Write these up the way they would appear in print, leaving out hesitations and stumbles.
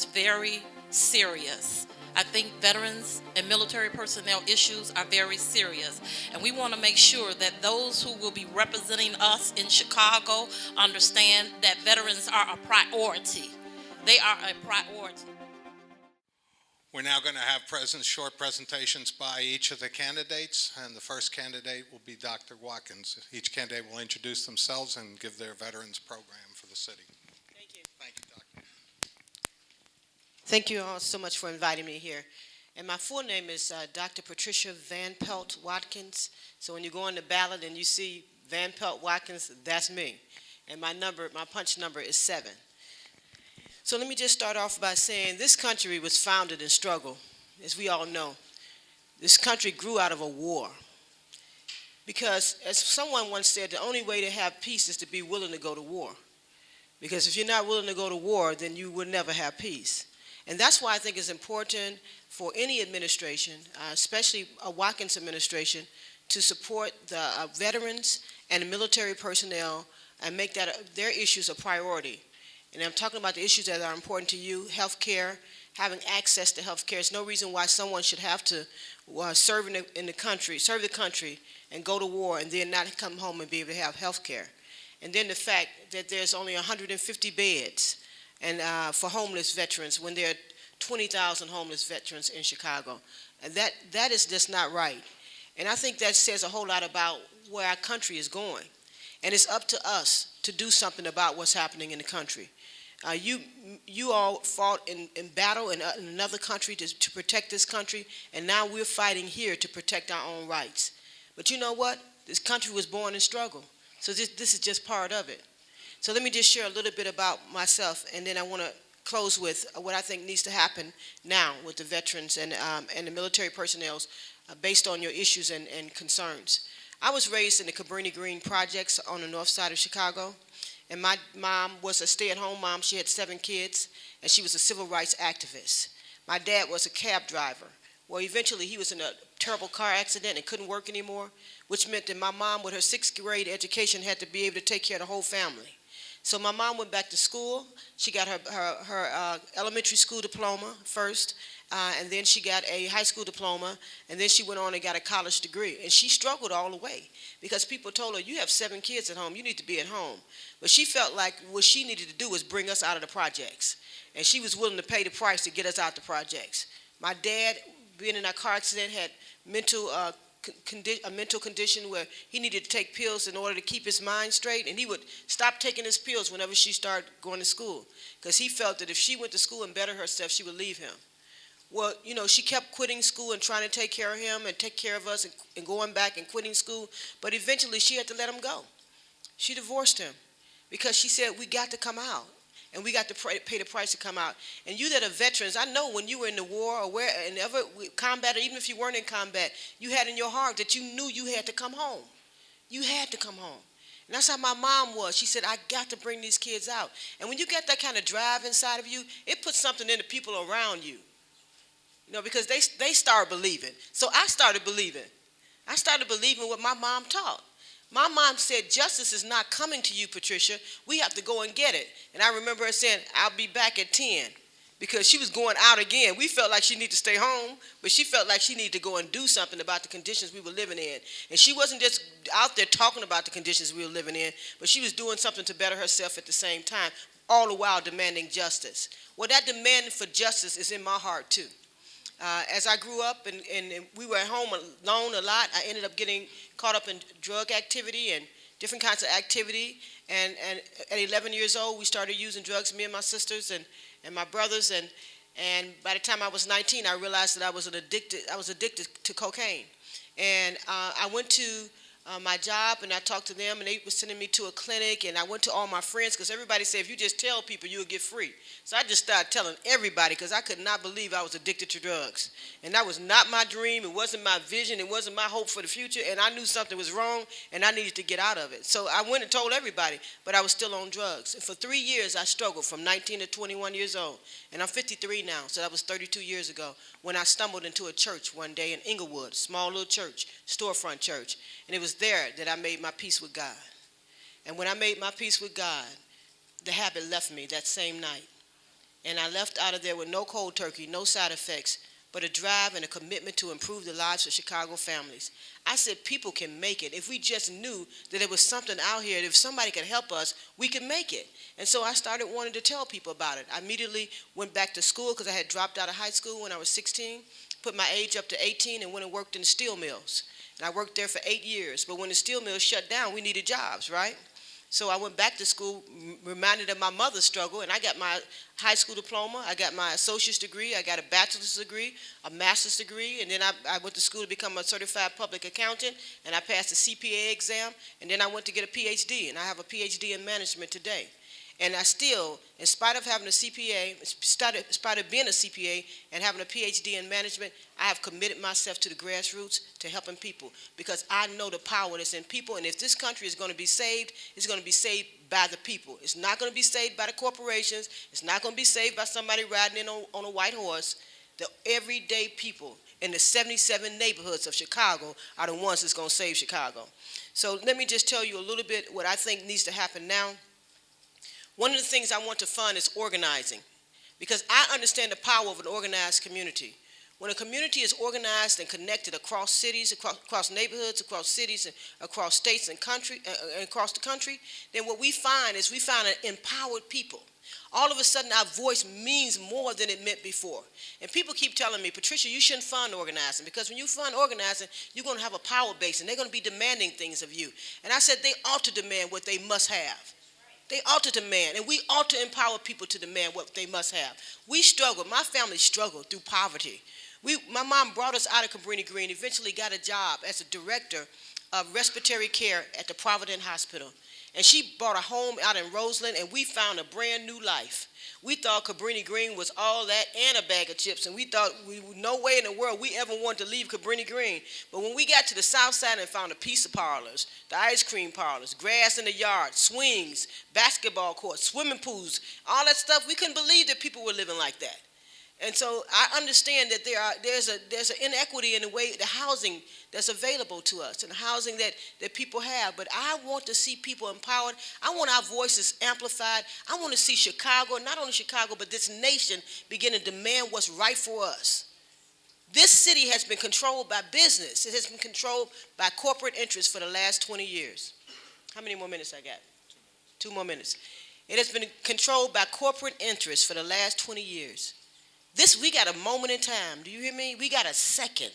is very serious. I think veterans and military personnel issues are very serious, and we want to make sure that those who will be representing us in Chicago understand that veterans are a priority. They are a priority. We're now going to have short presentations by each of the candidates, and the first candidate will be Dr. Watkins. Each candidate will introduce themselves and give their veterans program for the city. Thank you. Thank you, Doctor. Thank you all so much for inviting me here. And my full name is Dr. Patricia Van Pelt Watkins. So when you go on the ballot and you see Van Pelt Watkins, that's me. And my punch number is 7. So let me just start off by saying this country was founded in struggle, as we all know. This country grew out of a war. Because as someone once said, the only way to have peace is to be willing to go to war. Because if you're not willing to go to war, then you will never have peace. And that's why I think it's important for any administration, especially a Watkins administration, to support the veterans and the military personnel and make their issues a priority. And I'm talking about the issues that are important to you: health care, having access to health care. There's no reason why someone should have to serve the country and go to war and then not come home and be able to have health care. And then the fact that there's only 150 beds and for homeless veterans when there are 20,000 homeless veterans in Chicago. And that is just not right. And I think that says a whole lot about where our country is going. And it's up to us to do something about what's happening in the country. You all fought in battle in another country to protect this country, and now we're fighting here to protect our own rights. But you know what? This country was born in struggle. So this is just part of it. So let me just share a little bit about myself, and then I want to close with what I think needs to happen now with the veterans and the military personnel based on your issues and concerns. I was raised in the Cabrini Green projects on the north side of Chicago, and my mom was a stay-at-home mom. She had 7 kids, and she was a civil rights activist. My dad was a cab driver. Well, eventually he was in a terrible car accident and couldn't work anymore, which meant that my mom, with her 6th grade education, had to be able to take care of the whole family. So my mom went back to school. She got her elementary school diploma first, and then she got a high school diploma, and then she went on and got a college degree. And she struggled all the way because people told her, you have 7 kids at home, you need to be at home. But she felt like what she needed to do was bring us out of the projects. And she was willing to pay the price to get us out the projects. My dad, being in a car accident, had a mental condition where he needed to take pills in order to keep his mind straight, and he would stop taking his pills whenever she started going to school because he felt that if she went to school and bettered herself, she would leave him. Well, you know, she kept quitting school and trying to take care of him and take care of us and going back and quitting school, but eventually she had to let him go. She divorced him because she said, we got to come out. And we got to pay the price to come out. And you that are veterans, I know when you were in the war or wherever combat, or even if you weren't in combat, you had in your heart that you knew you had to come home. You had to come home. And that's how my mom was. She said, I got to bring these kids out. And when you get that kind of drive inside of you, it puts something in the people around you. You know, because they start believing. So I started believing. I started believing what my mom taught. My mom said, justice is not coming to you, Patricia. We have to go and get it. And I remember her saying, I'll be back at 10, because she was going out again. We felt like she needed to stay home, but she felt like she needed to go and do something about the conditions we were living in. And she wasn't just out there talking about the conditions we were living in, but she was doing something to better herself at the same time, all the while demanding justice. Well, that demand for justice is in my heart, too. As I grew up and we were at home alone a lot, I ended up getting caught up in drug activity and different kinds of activity. And at 11 years old, we started using drugs, me and my sisters and my brothers. And by the time I was 19, I realized that I was addicted to cocaine. And I went to my job, and I talked to them, and they were sending me to a clinic, and I went to all my friends because everybody said if you just tell people, you'll get free. So I just started telling everybody because I could not believe I was addicted to drugs. And that was not my dream. It wasn't my vision. It wasn't my hope for the future, and I knew something was wrong, and I needed to get out of it. So I went and told everybody, but I was still on drugs. And for 3 years, I struggled from 19 to 21 years old, and I'm 53 now, so that was 32 years ago when I stumbled into a church one day in Inglewood, small little church, storefront church. And it was there that I made my peace with God. And when I made my peace with God, the habit left me that same night. And I left out of there with no cold turkey, no side effects, but a drive and a commitment to improve the lives of Chicago families. I said people can make it. If we just knew that there was something out here, that if somebody could help us, we could make it. And so I started wanting to tell people about it. I immediately went back to school because I had dropped out of high school when I was 16, put my age up to 18, and went and worked in the steel mills. And I worked there for 8 years. But when the steel mills shut down, we needed jobs, right? So I went back to school, reminded of my mother's struggle, and I got my high school diploma, I got my associate's degree, I got a bachelor's degree, a master's degree, and then I went to school to become a certified public accountant, and I passed the CPA exam, and then I went to get a PhD, and I have a PhD in management today. And I still, in spite of having a CPA, in spite of being a CPA and having a PhD in management, I have committed myself to the grassroots, to helping people, because I know the power that's in people, and if this country is going to be saved, it's going to be saved by the people. It's not going to be saved by the corporations. It's not going to be saved by somebody riding in on a white horse. The everyday people in the 77 neighborhoods of Chicago are the ones that's going to save Chicago. So let me just tell you a little bit what I think needs to happen now. One of the things I want to fund is organizing, because I understand the power of an organized community. When a community is organized and connected across cities, across neighborhoods, across cities, and across states and across the country, then what we find is we find an empowered people. All of a sudden, our voice means more than it meant before. And people keep telling me, Patricia, you shouldn't fund organizing, because when you fund organizing, you're going to have a power base, and they're going to be demanding things of you. And I said they ought to demand what they must have. They ought to demand, and we ought to empower people to demand what they must have. We struggled. My family struggled through poverty. My mom brought us out of Cabrini Green, eventually got a job as a director of respiratory care at the Providence Hospital. And she bought a home out in Roseland, and we found a brand new life. We thought Cabrini Green was all that and a bag of chips, and we thought no way in the world we ever wanted to leave Cabrini Green. But when we got to the south side and found the pizza parlors, the ice cream parlors, grass in the yard, swings, basketball courts, swimming pools, all that stuff, we couldn't believe that people were living like that. And so I understand that there's an inequity in the way the housing that's available to us and the housing that people have. But I want to see people empowered. I want our voices amplified. I want to see Chicago, not only Chicago, but this nation begin to demand what's right for us. This city has been controlled by business. It has been controlled by corporate interests for the last 20 years. How many more minutes I got? 2 more minutes. It has been controlled by corporate interests for the last 20 years. We got a moment in time. Do you hear me? We got a second.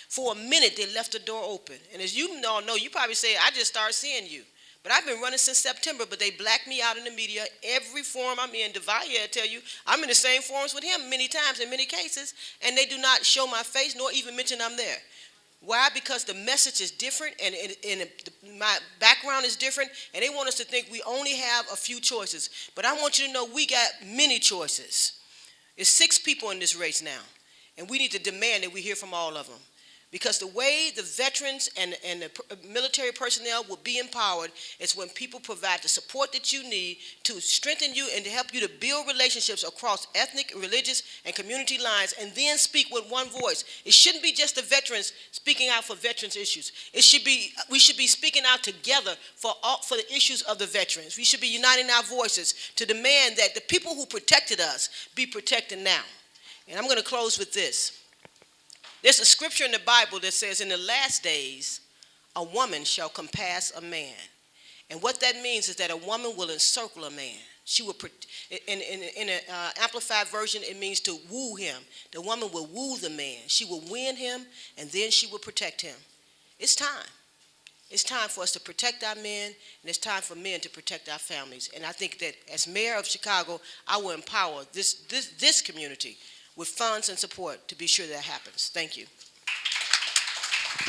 For a minute, they left the door open. And as you all know, you probably say, I just started seeing you. But I've been running since September, but they blacked me out in the media. Every forum I'm in, Devaya will tell you, I'm in the same forums with him many times in many cases, and they do not show my face nor even mention I'm there. Why? Because the message is different, and my background is different, and they want us to think we only have a few choices. But I want you to know we got many choices. There's 6 people in this race now, and we need to demand that we hear from all of them. Because the way the veterans and the military personnel will be empowered is when people provide the support that you need to strengthen you and to help you to build relationships across ethnic, religious, and community lines, and then speak with one voice. It shouldn't be just the veterans speaking out for veterans issues. We should be speaking out together for the issues of the veterans. We should be uniting our voices to demand that the people who protected us be protected now. And I'm going to close with this. There's a scripture in the Bible that says, in the last days, a woman shall compass a man. And what that means is that a woman will encircle a man. She will, in an amplified version, it means to woo him. The woman will woo the man. She will win him, and then she will protect him. It's time. It's time for us to protect our men, and it's time for men to protect our families. And I think that as mayor of Chicago, I will empower this community with funds and support to be sure that happens. Thank you.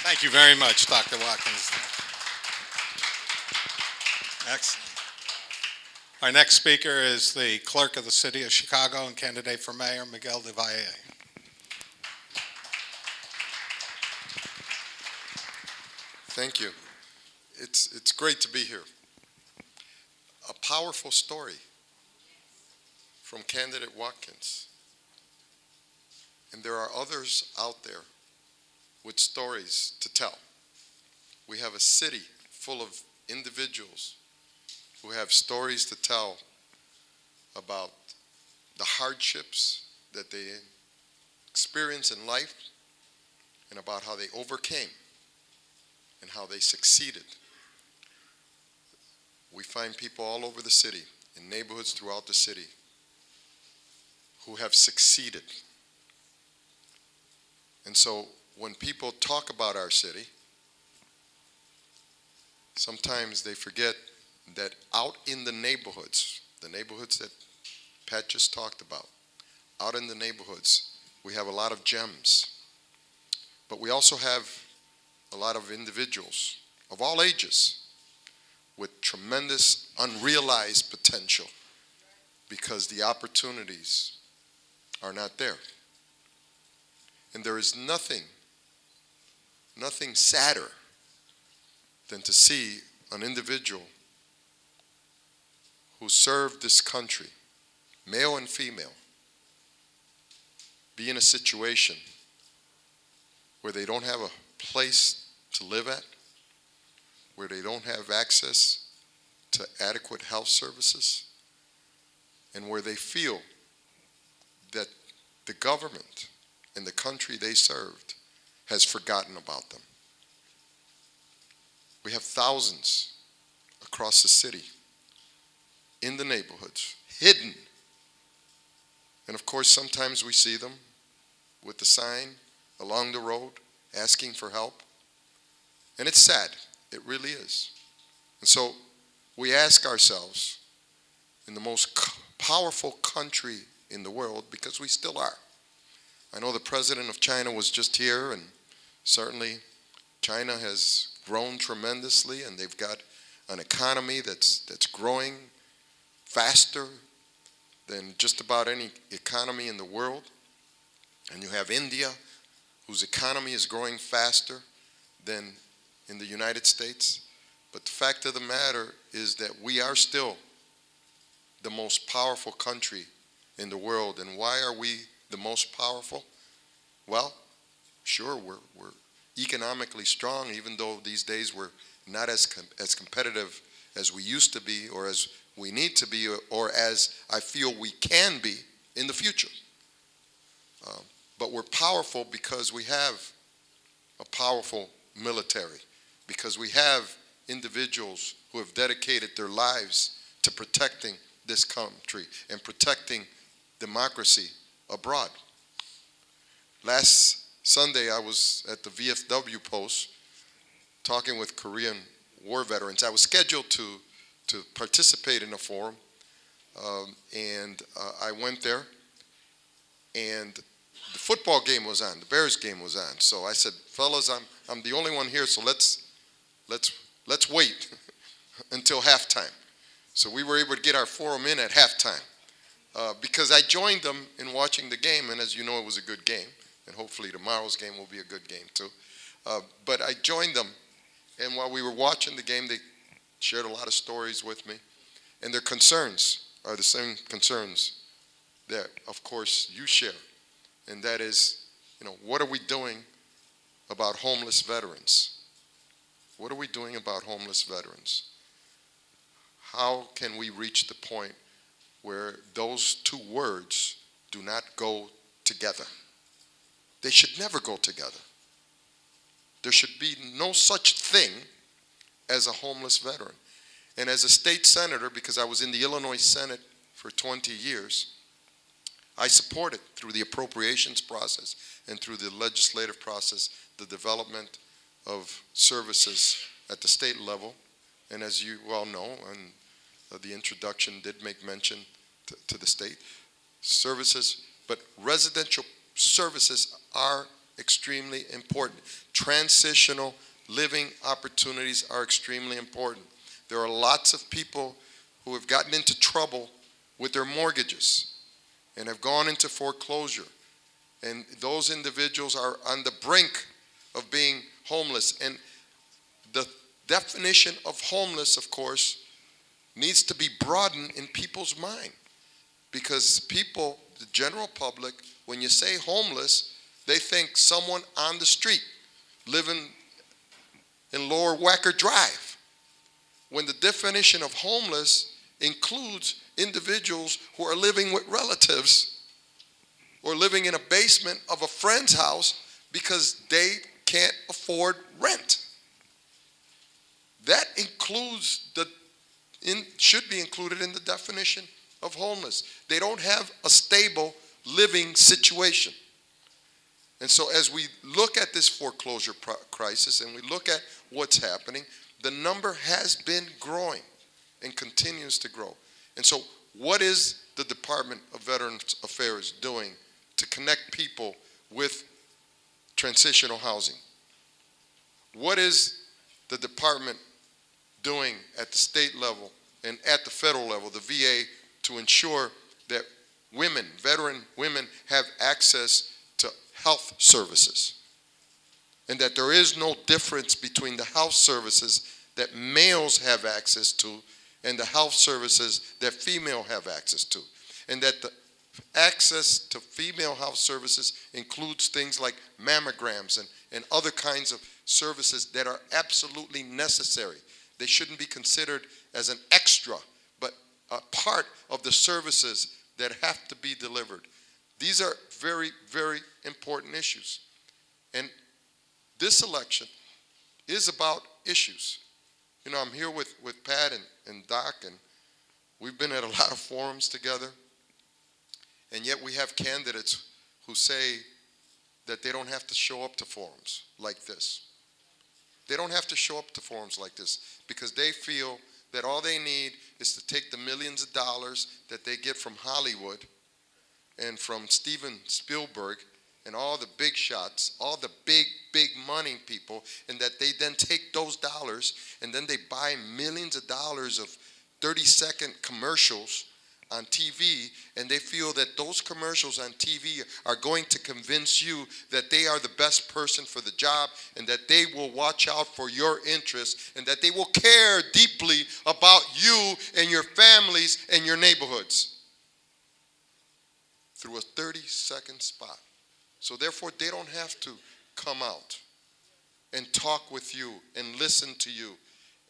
Thank you very much, Dr. Watkins. Excellent. Our next speaker is the clerk of the city of Chicago and candidate for mayor, Miguel de Valle. Thank you. It's great to be here. A powerful story from candidate Watkins. And there are others out there with stories to tell. We have a city full of individuals who have stories to tell about the hardships that they experience in life and about how they overcame and how they succeeded. We find people all over the city, in neighborhoods throughout the city, who have succeeded. And so when people talk about our city, sometimes they forget that out in the neighborhoods that Pat just talked about, out in the neighborhoods, we have a lot of gems. But we also have a lot of individuals of all ages with tremendous unrealized potential because the opportunities are not there. And there is nothing sadder than to see an individual who served this country, male and female, be in a situation where they don't have a place to live at, where they don't have access to adequate health services, and where they feel that the government and the country they served has forgotten about them. We have thousands across the city, in the neighborhoods, hidden. And of course, sometimes we see them with the sign along the road asking for help. And it's sad. It really is. And so we ask ourselves, in the most powerful country in the world, because we still are. I know the president of China was just here, and certainly China has grown tremendously, and they've got an economy that's growing faster than just about any economy in the world. And you have India, whose economy is growing faster than in the United States. But the fact of the matter is that we are still the most powerful country in the world. And why are we the most powerful? Well, sure, we're economically strong, even though these days we're not as competitive as we used to be, or as we need to be, or as I feel we can be in the future. But we're powerful because we have a powerful military, because we have individuals who have dedicated their lives to protecting this country and protecting democracy abroad. Last Sunday, I was at the VFW post talking with Korean war veterans. I was scheduled to participate in a forum, and I went there, and the football game was on, the Bears game was on. So I said, fellas, I'm the only one here, so let's wait until halftime. So we were able to get our forum in at halftime, because I joined them in watching the game, and as you know, it was a good game, and hopefully tomorrow's game will be a good game too. But I joined them, and while we were watching the game, they shared a lot of stories with me, and their concerns are the same concerns that, of course, you share, and that is, what are we doing about homeless veterans? What are we doing about homeless veterans? How can we reach the point where those two words do not go together? They should never go together. There should be no such thing as a homeless veteran. And as a state senator, because I was in the Illinois Senate for 20 years, I supported, through the appropriations process and through the legislative process, the development of services at the state level. And as you well know, and the introduction did make mention to the state services, but residential services are extremely important. Transitional living opportunities are extremely important. There are lots of people who have gotten into trouble with their mortgages and have gone into foreclosure. And those individuals are on the brink of being homeless. And the definition of homeless, of course, needs to be broadened in people's mind. Because people, the general public, when you say homeless, they think someone on the street living in Lower Wacker Drive. When the definition of homeless includes individuals who are living with relatives or living in a basement of a friend's house because they can't afford rent. That includes should be included in the definition of homeless. They don't have a stable living situation. And so as we look at this foreclosure crisis and we look at what's happening, the number has been growing and continues to grow. And so what is the Department of Veterans Affairs doing to connect people with transitional housing? What is the department doing at the state level and at the federal level, the VA, to ensure that women, veteran women, have access to health services, and that there is no difference between the health services that males have access to and the health services that female have access to, and that the access to female health services includes things like mammograms and other kinds of services that are absolutely necessary. They shouldn't be considered as an extra, but a part of the services that have to be delivered. These are very, very important issues. And this election is about issues. You know, I'm here with Pat and Doc, and we've been at a lot of forums together, and yet we have candidates who say that they don't have to show up to forums like this. They don't have to show up to forums like this because they feel that all they need is to take the millions of dollars that they get from Hollywood and from Steven Spielberg and all the big shots, all the big money people, and that they then take those dollars and then they buy millions of dollars of 30-second commercials on TV, and they feel that those commercials on TV are going to convince you that they are the best person for the job and that they will watch out for your interests and that they will care deeply about you and your families and your neighborhoods through a 30-second spot. So therefore, they don't have to come out and talk with you and listen to you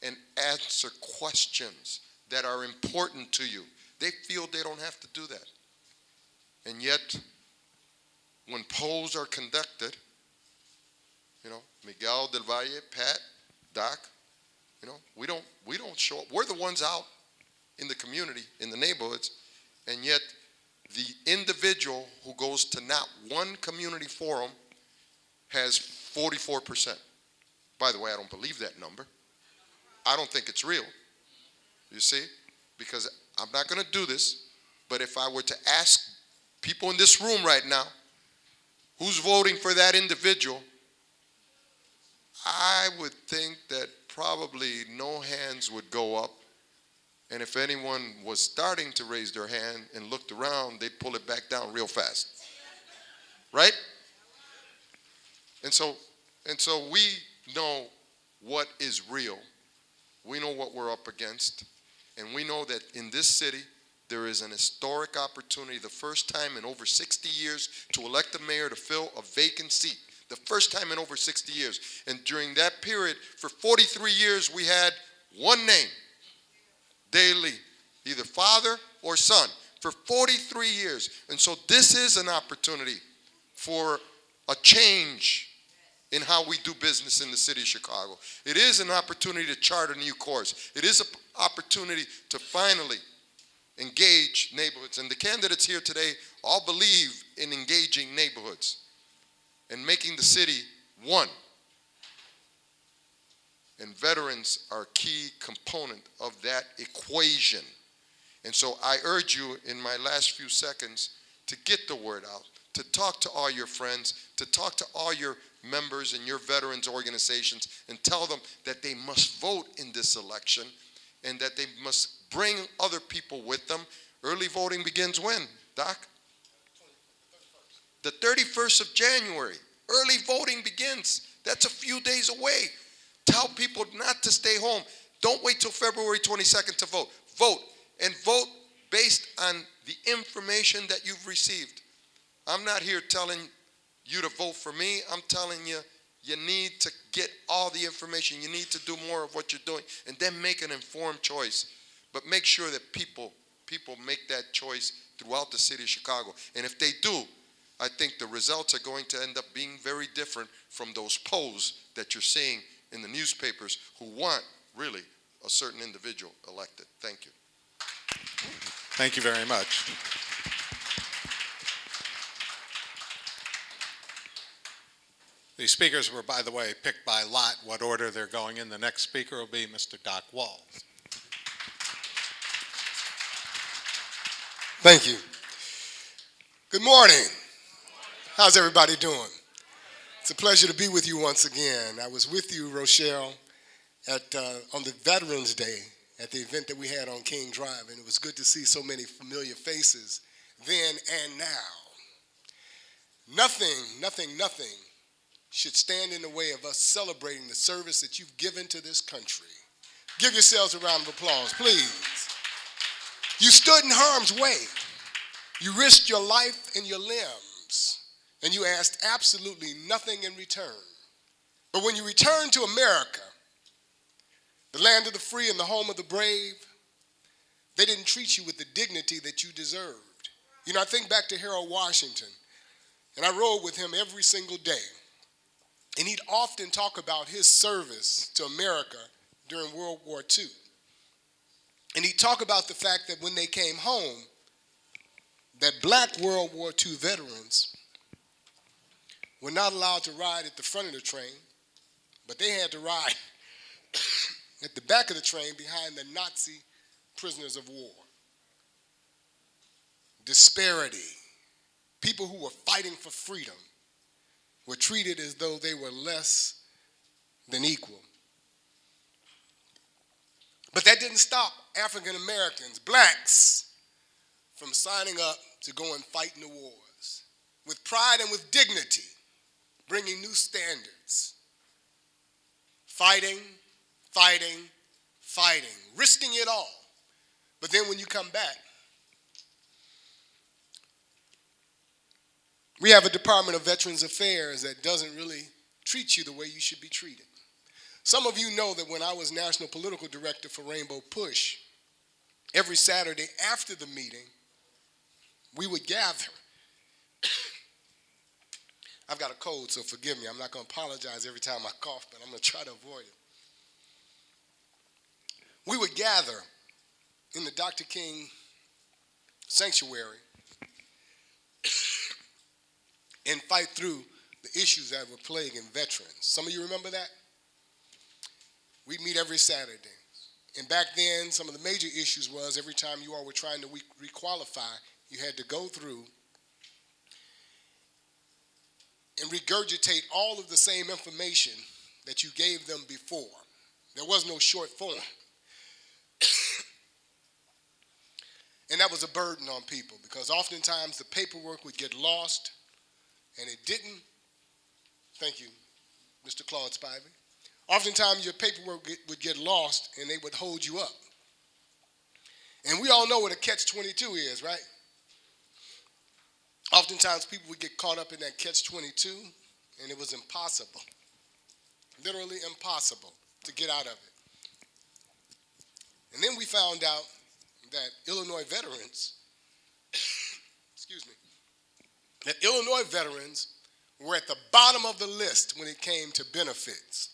and answer questions that are important to you. They feel they don't have to do that. And yet, when polls are conducted, you know, Miguel del Valle, Pat, Doc, you know, we don't show up. We're the ones out in the community, in the neighborhoods, and yet the individual who goes to not one community forum has 44%. By the way, I don't believe that number. I don't think it's real. You see? Because I'm not going to do this, but if I were to ask people in this room right now, who's voting for that individual, I would think that probably no hands would go up. And if anyone was starting to raise their hand and looked around, they'd pull it back down real fast. Right? And so we know what is real. We know what we're up against. And we know that in this city, there is an historic opportunity, the first time in over 60 years, to elect a mayor to fill a vacant seat. The first time in over 60 years. And during that period, for 43 years, we had one name. Daily, either father or son, for 43 years. And so this is an opportunity for a change in how we do business in the city of Chicago. It is an opportunity to chart a new course. It is an opportunity to finally engage neighborhoods. And the candidates here today all believe in engaging neighborhoods and making the city one. And veterans are a key component of that equation. And so I urge you in my last few seconds to get the word out, to talk to all your friends, to talk to all your members and your veterans organizations and tell them that they must vote in this election and that they must bring other people with them. Early voting begins when, Doc? The 31st of January. Early voting begins. That's a few days away. Tell people not to stay home. Don't wait till February 22nd to vote. Vote, and vote based on the information that you've received. I'm not here telling you to vote for me. I'm telling you, you need to get all the information. You need to do more of what you're doing and then make an informed choice. But make sure that people people make that choice throughout the city of Chicago. And if they do, I think the results are going to end up being very different from those polls that you're seeing in the newspapers who want, really, a certain individual elected. Thank you. Thank you very much. The speakers were, by the way, picked by lot what order they're going in. The next speaker will be Mr. Doc Walls. Thank you. Good morning. How's everybody doing? It's a pleasure to be with you once again. I was with you, Rochelle, on the Veterans Day at the event that we had on King Drive, and it was good to see so many familiar faces then and now. Nothing should stand in the way of us celebrating the service that you've given to this country. Give yourselves a round of applause, please. You stood in harm's way. You risked your life and your limbs, and you asked absolutely nothing in return. But when you returned to America, the land of the free and the home of the brave, they didn't treat you with the dignity that you deserved. You know, I think back to Harold Washington, and I rode with him every single day. And he'd often talk about his service to America during World War II. And he'd talk about the fact that when they came home, that black World War II veterans were not allowed to ride at the front of the train, but they had to ride at the back of the train behind the Nazi prisoners of war. Disparity. People who were fighting for freedom were treated as though they were less than equal. But that didn't stop African Americans, blacks, from signing up to go and fight in the wars with pride and with dignity, bringing new standards. Fighting, risking it all. But then when you come back, we have a Department of Veterans Affairs that doesn't really treat you the way you should be treated. Some of you know that when I was National Political Director for Rainbow Push, every Saturday after the meeting, we would gather. I've got a cold, so forgive me. I'm not going to apologize every time I cough, but I'm going to try to avoid it. We would gather in the Dr. King Sanctuary and fight through the issues that were plaguing veterans. Some of you remember that? We'd meet every Saturday. And back then, some of the major issues was every time you all were trying to requalify, you had to go through and regurgitate all of the same information that you gave them before. There was no short form. And that was a burden on people because oftentimes the paperwork would get lost, and it didn't. Thank you, Mr. Claude Spivey. Oftentimes your paperwork would get lost, and they would hold you up. And we all know what a catch-22 is, right? Oftentimes people would get caught up in that catch-22, and it was impossible, literally impossible to get out of it. And then we found out that Illinois veterans, that Illinois veterans were at the bottom of the list when it came to benefits.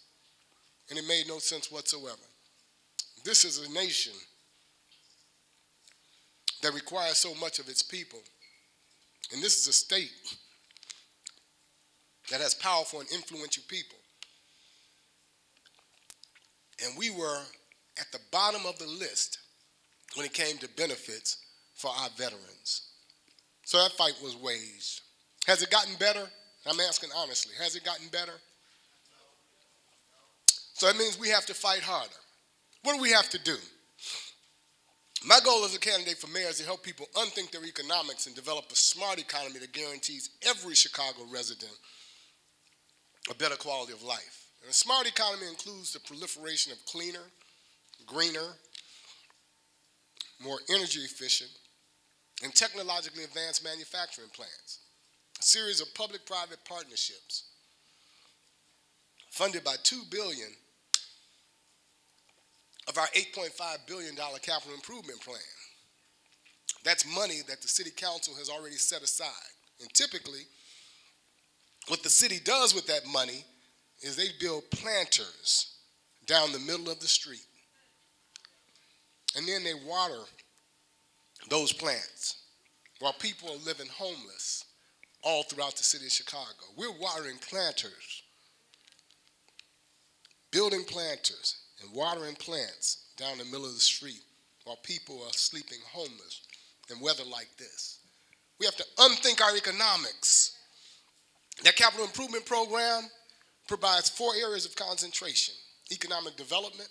And it made no sense whatsoever. This is a nation that requires so much of its people. And this is a state that has powerful and influential people. And we were at the bottom of the list when it came to benefits for our veterans. So that fight was waged. Has it gotten better? I'm asking honestly, has it gotten better? So that means we have to fight harder. What do we have to do? My goal as a candidate for mayor is to help people unthink their economics and develop a smart economy that guarantees every Chicago resident a better quality of life. And a smart economy includes the proliferation of cleaner, greener, more energy efficient, and technologically advanced manufacturing plants. A series of public-private partnerships funded by $2 billion of our $8.5 billion capital improvement plan. That's money that the city council has already set aside. And typically, what the city does with that money is they build planters down the middle of the street. And then they water those plants while people are living homeless all throughout the city of Chicago. We're watering planters, building planters and watering plants down the middle of the street while people are sleeping homeless in weather like this. We have to unthink our economics. That capital improvement program provides 4 areas of concentration: economic development,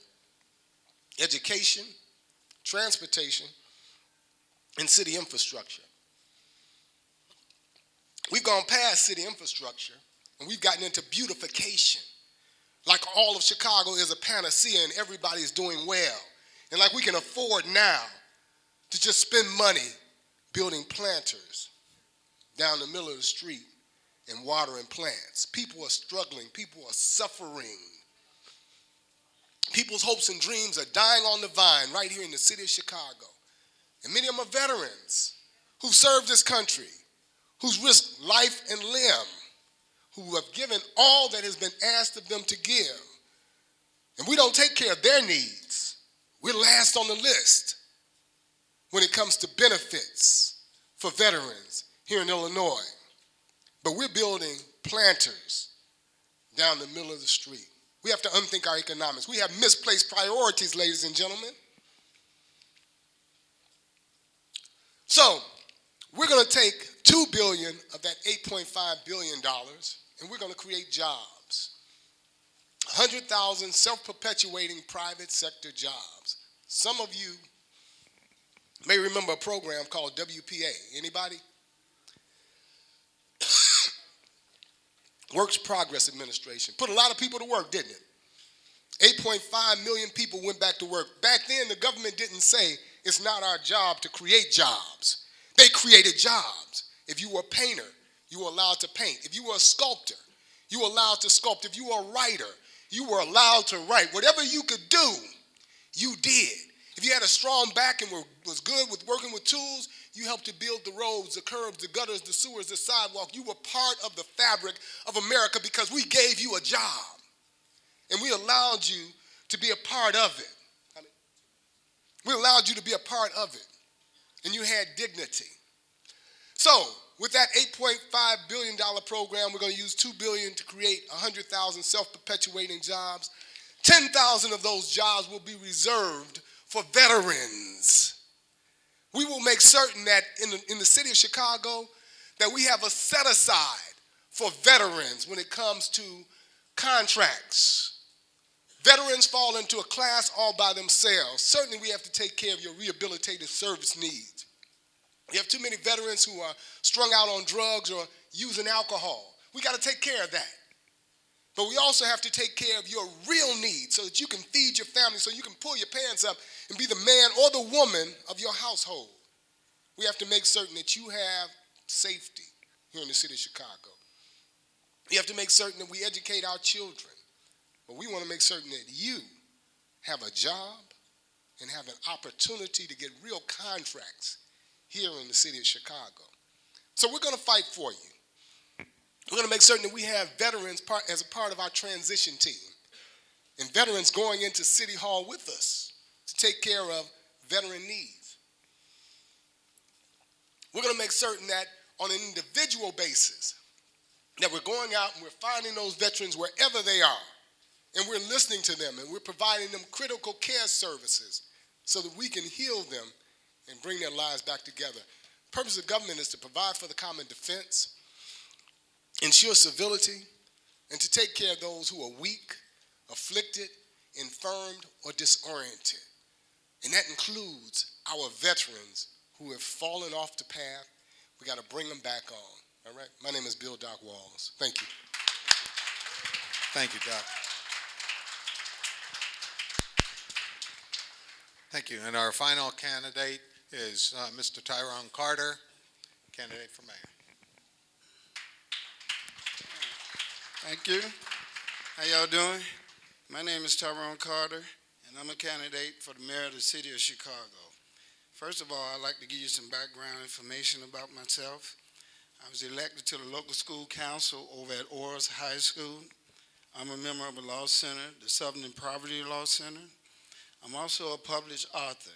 education, transportation, and city infrastructure. We've gone past city infrastructure and we've gotten into beautification. Like all of Chicago is a panacea and everybody's doing well. And like we can afford now to just spend money building planters down the middle of the street and watering plants. People are struggling. People are suffering. People's hopes and dreams are dying on the vine right here in the city of Chicago. And many of them are veterans who've served this country, who's risked life and limb, who have given all that has been asked of them to give. And we don't take care of their needs. We're last on the list when it comes to benefits for veterans here in Illinois. But we're building planters down the middle of the street. We have to unthink our economics. We have misplaced priorities, ladies and gentlemen. So we're going to take $2 billion of that $8.5 billion and we're going to create jobs. 100,000 self-perpetuating private sector jobs. Some of you may remember a program called WPA. Anybody? Works Progress Administration. Put a lot of people to work, didn't it? 8.5 million people went back to work. Back then, the government didn't say it's not our job to create jobs. They created jobs. If you were a painter, you were allowed to paint. If you were a sculptor, you were allowed to sculpt. If you were a writer, you were allowed to write. Whatever you could do, you did. If you had a strong back and was good with working with tools, you helped to build the roads, the curbs, the gutters, the sewers, the sidewalk. You were part of the fabric of America because we gave you a job. And we allowed you to be a part of it. We allowed you to be a part of it. And you had dignity. So, with that $8.5 billion program, we're going to use $2 billion to create 100,000 self-perpetuating jobs. 10,000 of those jobs will be reserved for veterans. We will make certain that in the city of Chicago that we have a set aside for veterans when it comes to contracts. Veterans fall into a class all by themselves. Certainly we have to take care of your rehabilitative service needs. You have too many veterans who are strung out on drugs or using alcohol. We got to take care of that. But we also have to take care of your real needs so that you can feed your family, so you can pull your pants up and be the man or the woman of your household. We have to make certain that you have safety here in the city of Chicago. We have to make certain that we educate our children. But we want to make certain that you have a job and have an opportunity to get real contracts here in the city of Chicago. So we're going to fight for you. We're going to make certain that we have veterans as a part of our transition team. And veterans going into City Hall with us to take care of veteran needs. We're going to make certain that on an individual basis, that we're going out and we're finding those veterans wherever they are. And we're listening to them and we're providing them critical care services so that we can heal them and bring their lives back together. The purpose of government is to provide for the common defense, ensure civility, and to take care of those who are weak, afflicted, infirmed, or disoriented. And that includes our veterans who have fallen off the path. We got to bring them back on. All right? My name is Bill Doc Walls. Thank you. Thank you, Doc. Thank you. And our final candidate is Mr. Tyrone Carter, candidate for mayor. Thank you. How y'all doing? My name is Tyrone Carter, and I'm a candidate for the mayor of the city of Chicago. First of all, I'd like to give you some background information about myself. I was elected to the local school council over at Orr's High School. I'm a member of the Law Center, the Southern Poverty Law Center. I'm also a published author.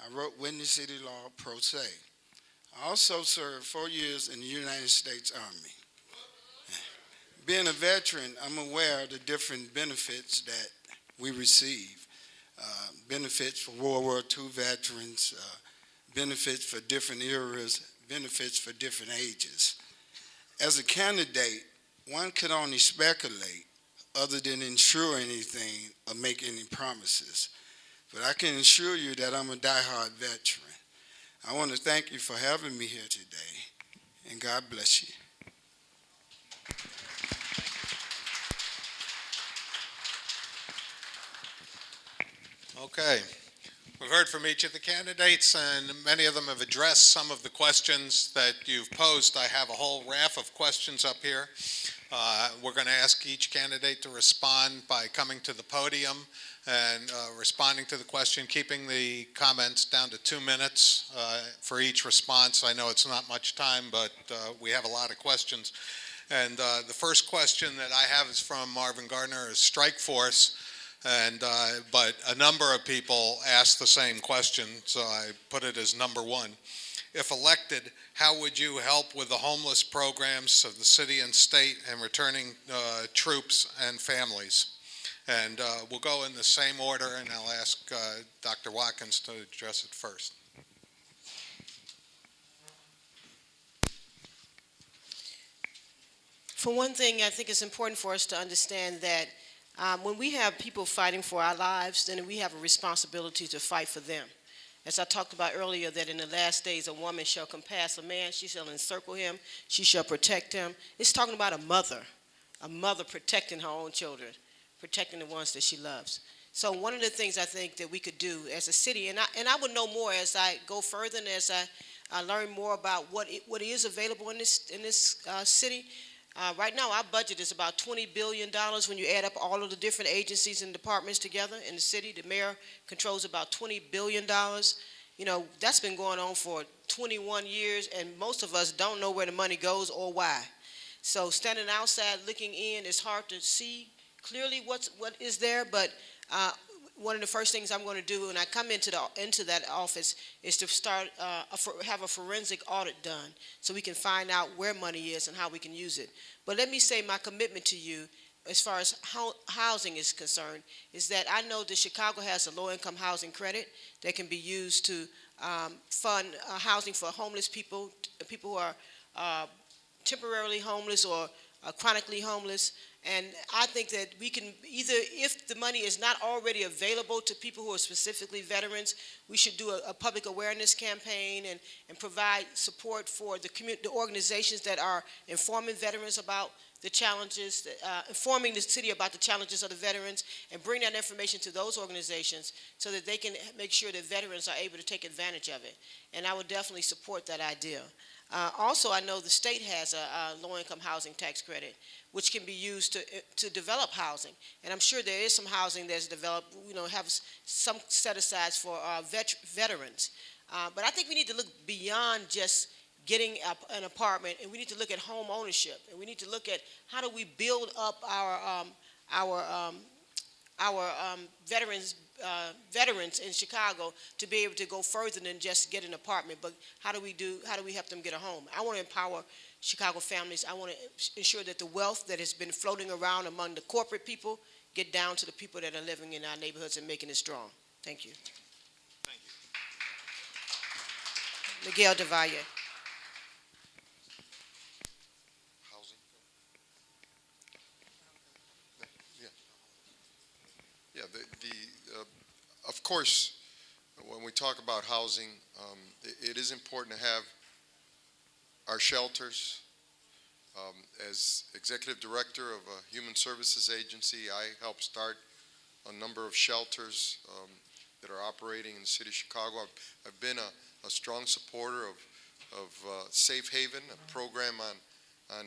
I wrote Whitney City Law pro se. I also served 4 years in the United States Army. Being a veteran, I'm aware of the different benefits that we receive. Benefits for World War II veterans, benefits for different eras, benefits for different ages. As a candidate, one could only speculate other than ensure anything or make any promises. But I can assure you that I'm a diehard veteran. I want to thank you for having me here today, and God bless you. Okay. We've heard from each of the candidates, and many of them have addressed some of the questions that you've posed. I have a whole raft of questions up here. We're going to ask each candidate to respond by coming to the podium and responding to the question, keeping the comments down to 2 minutes for each response. I know it's not much time, but we have a lot of questions. And the first question that I have is from Marvin Gardner, of Strike Force. But a number of people asked the same question, so I put it as number one. If elected, how would you help with the homeless programs of the city and state and returning troops and families? And we'll go in the same order, and I'll ask Dr. Watkins to address it first. For one thing, I think it's important for us to understand that when we have people fighting for our lives, then we have a responsibility to fight for them. As I talked about earlier, that in the last days a woman shall compass a man, she shall encircle him, she shall protect him. It's talking about a mother protecting her own children, protecting the ones that she loves. So one of the things I think that we could do as a city, and I would know more as I go further and as I learn more about what is available in this city. Right now, our budget is about $20 billion when you add up all of the different agencies and departments together in the city. The mayor controls about $20 billion. You know, that's been going on for 21 years, and most of us don't know where the money goes or why. So standing outside looking in, it's hard to see clearly what is there, but one of the first things I'm going to do when I come into that office is to start have a forensic audit done so we can find out where money is and how we can use it. But let me say my commitment to you as far as how housing is concerned is that I know that Chicago has a low-income housing credit that can be used to fund housing for homeless people who are temporarily homeless or chronically homeless. And I think that we can either, if the money is not already available to people who are specifically veterans, we should do a public awareness campaign and provide support for the organizations that are informing veterans about the challenges, informing the city about the challenges of the veterans, and bring that information to those organizations so that they can make sure that veterans are able to take advantage of it. And I would definitely support that idea. Also, I know the state has a low-income housing tax credit, which can be used to develop housing. And I'm sure there is some housing that's developed, have some set-asides for veterans. But I think we need to look beyond just getting an apartment, and we need to look at home ownership, and we need to look at how do we build up our veterans in Chicago to be able to go further than just get an apartment, but how do we help them get a home? I want to empower Chicago families. I want to ensure that the wealth that has been floating around among the corporate people get down to the people that are living in our neighborhoods and making it strong. Thank you. Thank you. Miguel de Valle. Housing? Yeah, of course, when we talk about housing, it is important to have our shelters. As executive director of a human services agency, I helped start a number of shelters that are operating in the city of Chicago. I've been a strong supporter of Safe Haven, a program on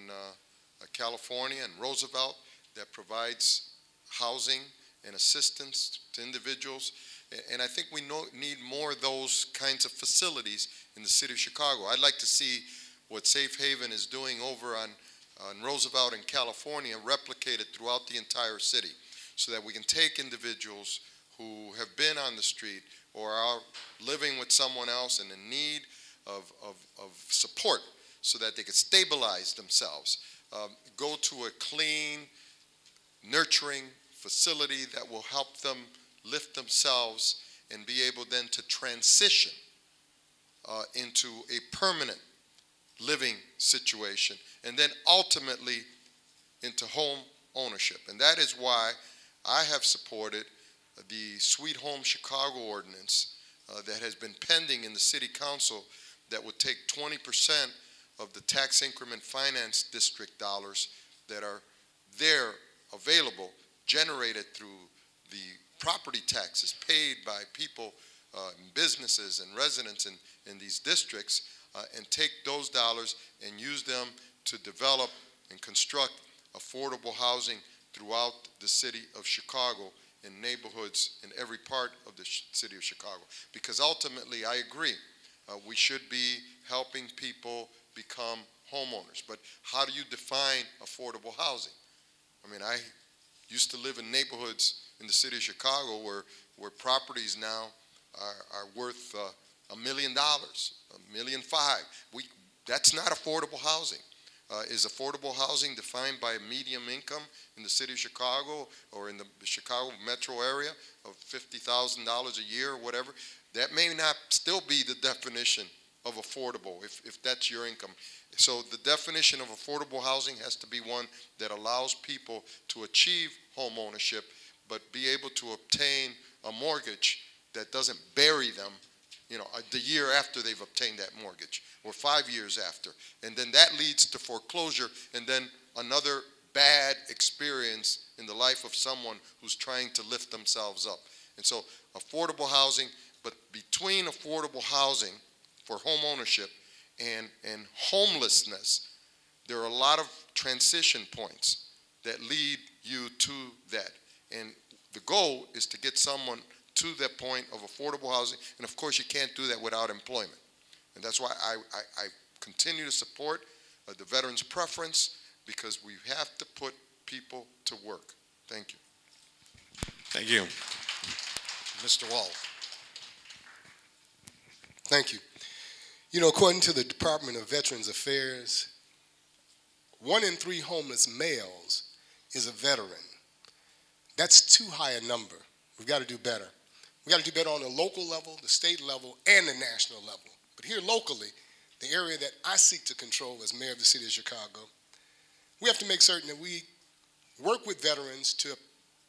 California and Roosevelt that provides housing and assistance to individuals And I think we need more of those kinds of facilities in the city of Chicago. I'd like to see what Safe Haven is doing over on Roosevelt in California replicated throughout the entire city, so that we can take individuals who have been on the street or are living with someone else and in need of support so that they can stabilize themselves, go to a clean, nurturing facility that will help them lift themselves and be able then to transition into a permanent living situation, and then ultimately into home ownership. And that is why I have supported the Sweet Home Chicago ordinance that has been pending in the city council that would take 20% of the tax increment finance district dollars that are there available, generated through the property taxes paid by people, businesses and residents in these districts, and take those dollars and use them to develop and construct affordable housing throughout the city of Chicago, in neighborhoods in every part of the city of Chicago. Because ultimately, I agree, we should be helping people become homeowners. But how do you define affordable housing? I mean, I used to live in neighborhoods in the city of Chicago where properties now are worth $1 million, $1.5 million. That's not affordable housing. Is affordable housing defined by a medium income in the city of Chicago or in the Chicago metro area of $50,000 a year or whatever? That may not still be the definition of affordable if that's your income. So the definition of affordable housing has to be one that allows people to achieve home ownership, but be able to obtain a mortgage that doesn't bury them, the year after they've obtained that mortgage, or 5 years after. And then that leads to foreclosure, and then another bad experience in the life of someone who's trying to lift themselves up. And so affordable housing, but between affordable housing for home ownership and homelessness, there are a lot of transition points that lead you to that. And the goal is to get someone to that point of affordable housing, and of course you can't do that without employment. And that's why I continue to support the veterans' preference, because we have to put people to work. Thank you. Thank you. Mr. Wall. Thank you. According to the Department of Veterans Affairs, 1 in 3 homeless males is a veteran. That's too high a number. We've got to do better. We've got to do better on the local level, the state level, and the national level. But here locally, the area that I seek to control as mayor of the city of Chicago, we have to make certain that we work with veterans to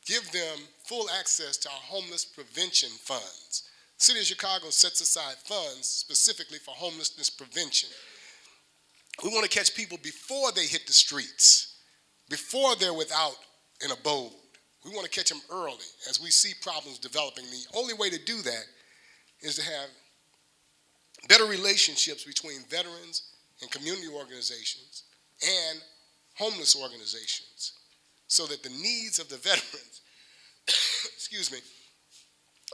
give them full access to our homeless prevention funds. The city of Chicago sets aside funds specifically for homelessness prevention. We want to catch people before they hit the streets, before they're without an abode. We want to catch them early as we see problems developing. The only way to do that is to have better relationships between veterans and community organizations and homeless organizations, so that the needs of the veterans,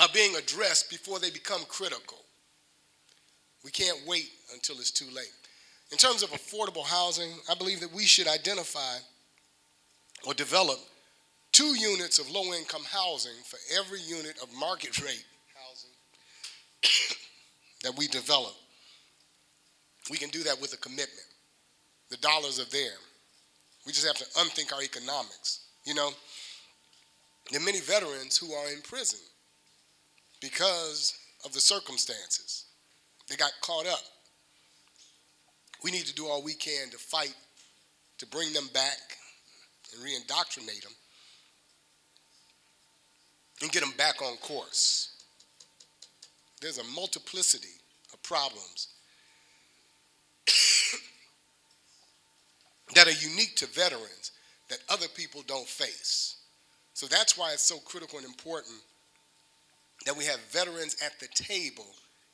are being addressed before they become critical. We can't wait until it's too late. In terms of affordable housing, I believe that we should identify or develop 2 units of low-income housing for every unit of market rate housing that we develop. We can do that with a commitment. The dollars are there. We just have to unthink our economics. There are many veterans who are in prison because of the circumstances. They got caught up. We need to do all we can to fight to bring them back and re-indoctrinate them and get them back on course. There's a multiplicity of problems that are unique to veterans that other people don't face. So that's why it's so critical and important that we have veterans at the table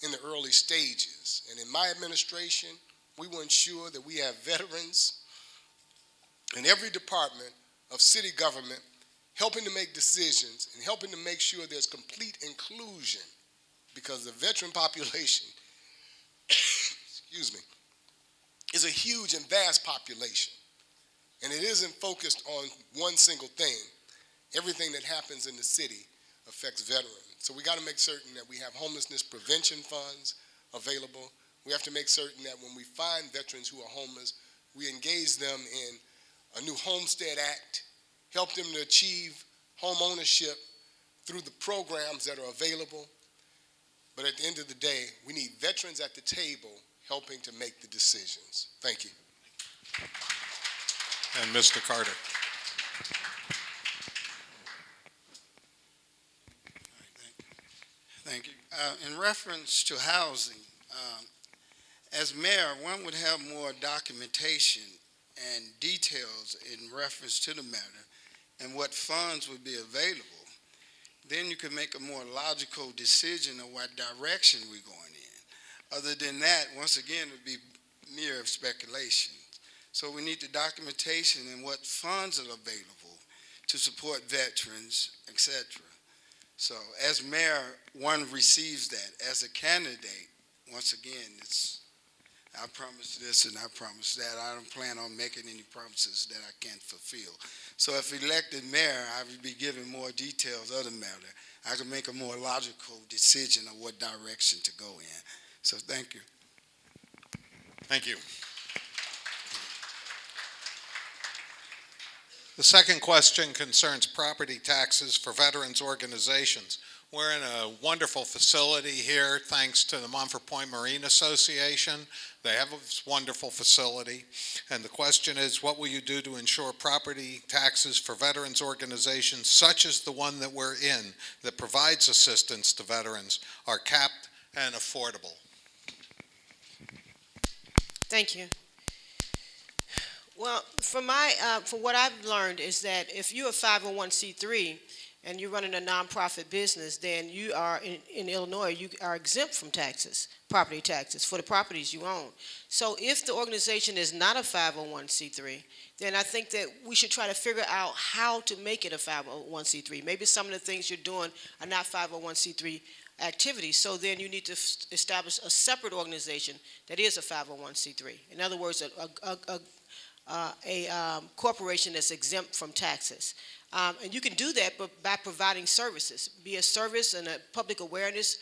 in the early stages. And in my administration, we will ensure that we have veterans in every department of city government helping to make decisions, and helping to make sure there's complete inclusion, because the veteran population, excuse me, is a huge and vast population, and it isn't focused on one single thing. Everything that happens in the city affects veterans. So we got to make certain that we have homelessness prevention funds available. We have to make certain that when we find veterans who are homeless, we engage them in a new Homestead Act, help them to achieve home ownership through the programs that are available. But at the end of the day, we need veterans at the table helping to make the decisions. Thank you. And Mr. Carter. Thank you. In reference to housing, as mayor, one would have more documentation and details in reference to the matter and what funds would be available. Then you could make a more logical decision of what direction we're going in. Other than that, once again, it would be mere speculation. So we need the documentation and what funds are available to support veterans, etc. So as mayor, one receives that. As a candidate, once again, I promise this and I promise that. I don't plan on making any promises that I can't fulfill. So if elected mayor, I would be given more details of the matter. I could make a more logical decision of what direction to go in. So thank you. Thank you. The second question concerns property taxes for veterans organizations. We're in a wonderful facility here thanks to the Montfort Point Marine Association. They have a wonderful facility. And the question is, what will you do to ensure property taxes for veterans organizations such as the one that we're in that provides assistance to veterans are capped and affordable? Thank you. Well, from what I've learned is that if you're a 501c3 and you're running a nonprofit business, then you are, in Illinois, you are exempt from taxes, property taxes, for the properties you own. So if the organization is not a 501c3, then I think that we should try to figure out how to make it a 501c3. Maybe some of the things you're doing are not 501c3 activities, so then you need to establish a separate organization that is a 501c3. In other words, a corporation that's exempt from taxes. And you can do that by providing services, be a service and a public awareness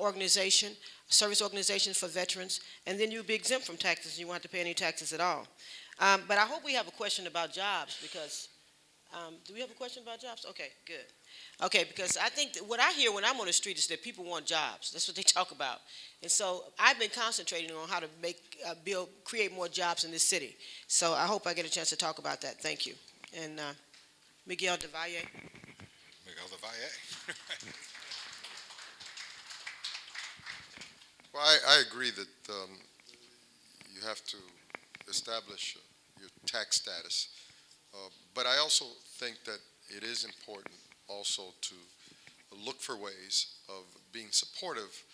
organization, service organization for veterans, and then you'll be exempt from taxes. You won't have to pay any taxes at all. But I hope we have a question about jobs, because, do we have a question about jobs? Okay, good. Okay, because I think that what I hear when I'm on the street is that people want jobs. That's what they talk about. And so I've been concentrating on how to create more jobs in this city. So I hope I get a chance to talk about that. Thank you. And Miguel de Valle. Miguel de Valle. Well, I agree that you have to establish your tax status. But I also think that it is important also to look for ways of being supportive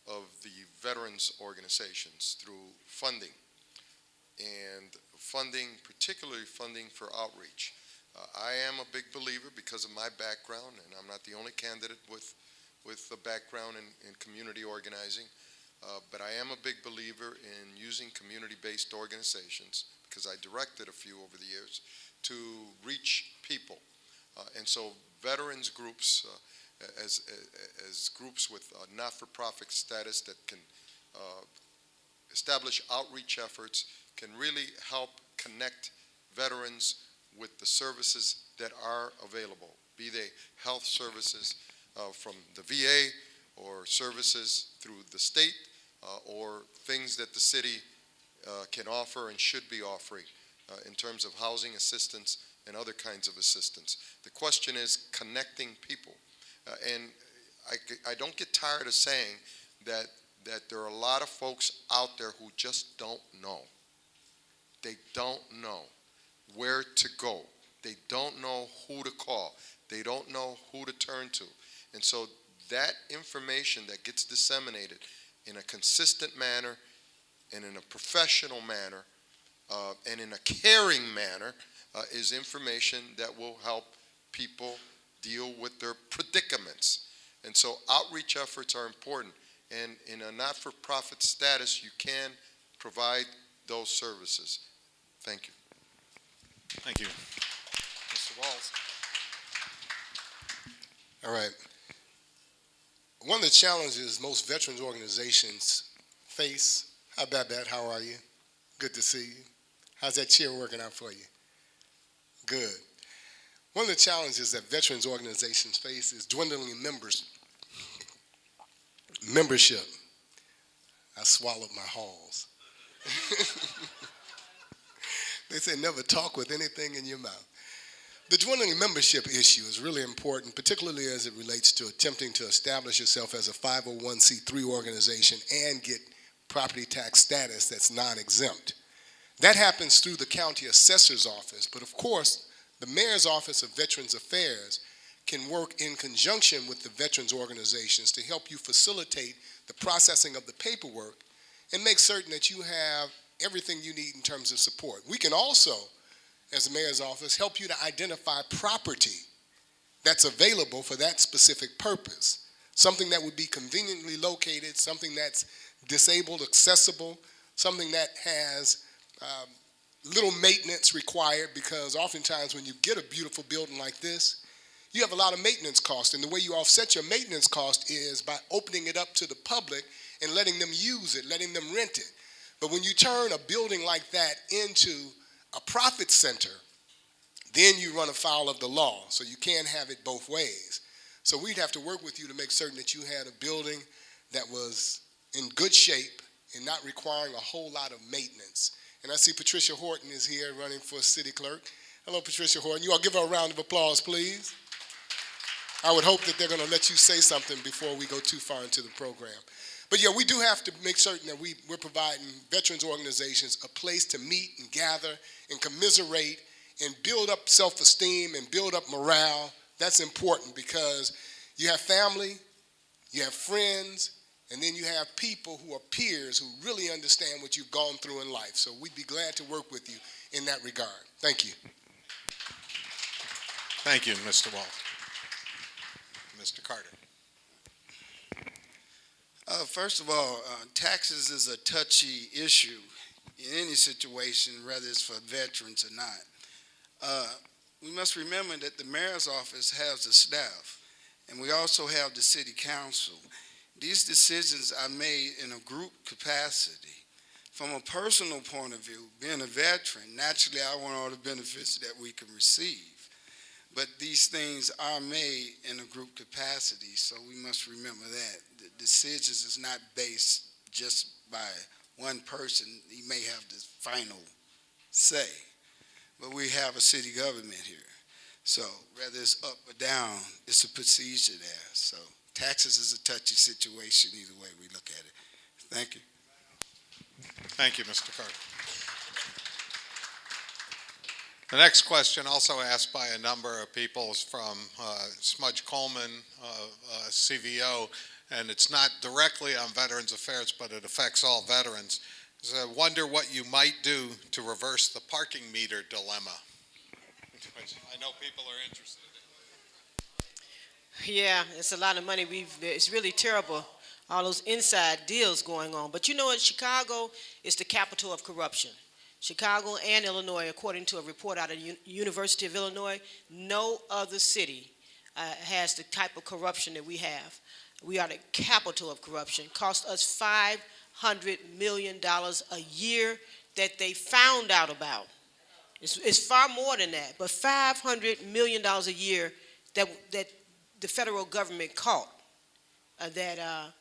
of the veterans organizations through funding, and funding, particularly funding for outreach. I am a big believer, because of my background, and I'm not the only candidate with a background in community organizing, but I am a big believer in using community-based organizations, because I directed a few over the years, to reach people. And so veterans groups, as groups with not-for-profit status that can establish outreach efforts, can really help connect veterans with the services that are available, be they health services from the VA, or services through the state, or things that the city can offer and should be offering in terms of housing assistance and other kinds of assistance. The question is connecting people. And I don't get tired of saying that there are a lot of folks out there who just don't know. They don't know where to go. They don't know who to call. They don't know who to turn to. And so that information that gets disseminated in a consistent manner and in a professional manner and in a caring manner is information that will help people deal with their predicaments. And so outreach efforts are important. And in a not-for-profit status, you can provide those services. Thank you. Thank you. Mr. Walls. All right. One of the challenges most veterans organizations face, hi Babette, how are you? Good to see you. How's that chair working out for you? Good. One of the challenges that veterans organizations face is dwindling membership. I swallowed my halls. They say never talk with anything in your mouth. The dwindling membership issue is really important, particularly as it relates to attempting to establish yourself as a 501c3 organization and get property tax status that's non-exempt. That happens through the county assessor's office, but of course, the mayor's office of Veterans Affairs can work in conjunction with the veterans organizations to help you facilitate the processing of the paperwork and make certain that you have everything you need in terms of support. We can also, as the mayor's office, help you to identify property that's available for that specific purpose. Something that would be conveniently located, something that's disabled, accessible, something that has little maintenance required, because oftentimes when you get a beautiful building like this, you have a lot of maintenance costs, and the way you offset your maintenance cost is by opening it up to the public and letting them use it, letting them rent it. But when you turn a building like that into a profit center, then you run afoul of the law, so you can't have it both ways. So we'd have to work with you to make certain that you had a building that was in good shape and not requiring a whole lot of maintenance. And I see Patricia Horton is here running for city clerk. Hello, Patricia Horton. You all give her a round of applause, please. I would hope that they're going to let you say something before we go too far into the program. But yeah, we do have to make certain that we're providing veterans organizations a place to meet and gather and commiserate and build up self-esteem and build up morale. That's important because you have family, you have friends, and then you have people who are peers who really understand what you've gone through in life. So we'd be glad to work with you in that regard. Thank you. Thank you, Mr. Wall. Mr. Carter. First of all, taxes is a touchy issue in any situation, whether it's for veterans or not. We must remember that the mayor's office has a staff, and we also have the city council. These decisions are made in a group capacity. From a personal point of view, being a veteran, naturally I want all the benefits that we can receive. But these things are made in a group capacity, so we must remember that. The decisions is not based just by one person. He may have the final say. But we have a city government here. So whether it's up or down, it's a procedure there. So taxes is a touchy situation either way we look at it. Thank you. Thank you, Mr. Carter. The next question, also asked by a number of people, is from Smudge Coleman, CVO, and it's not directly on Veterans Affairs, but it affects all veterans. So I wonder what you might do to reverse the parking meter dilemma. I know people are interested in. Yeah, it's a lot of money. It's really terrible, all those inside deals going on. But you know what? Chicago is the capital of corruption. Chicago and Illinois, according to a report out of University of Illinois, no other city has the type of corruption that we have. We are the capital of corruption. Cost us $500 million a year that they found out about. It's far more than that, but $500 million a year that the federal government caught, that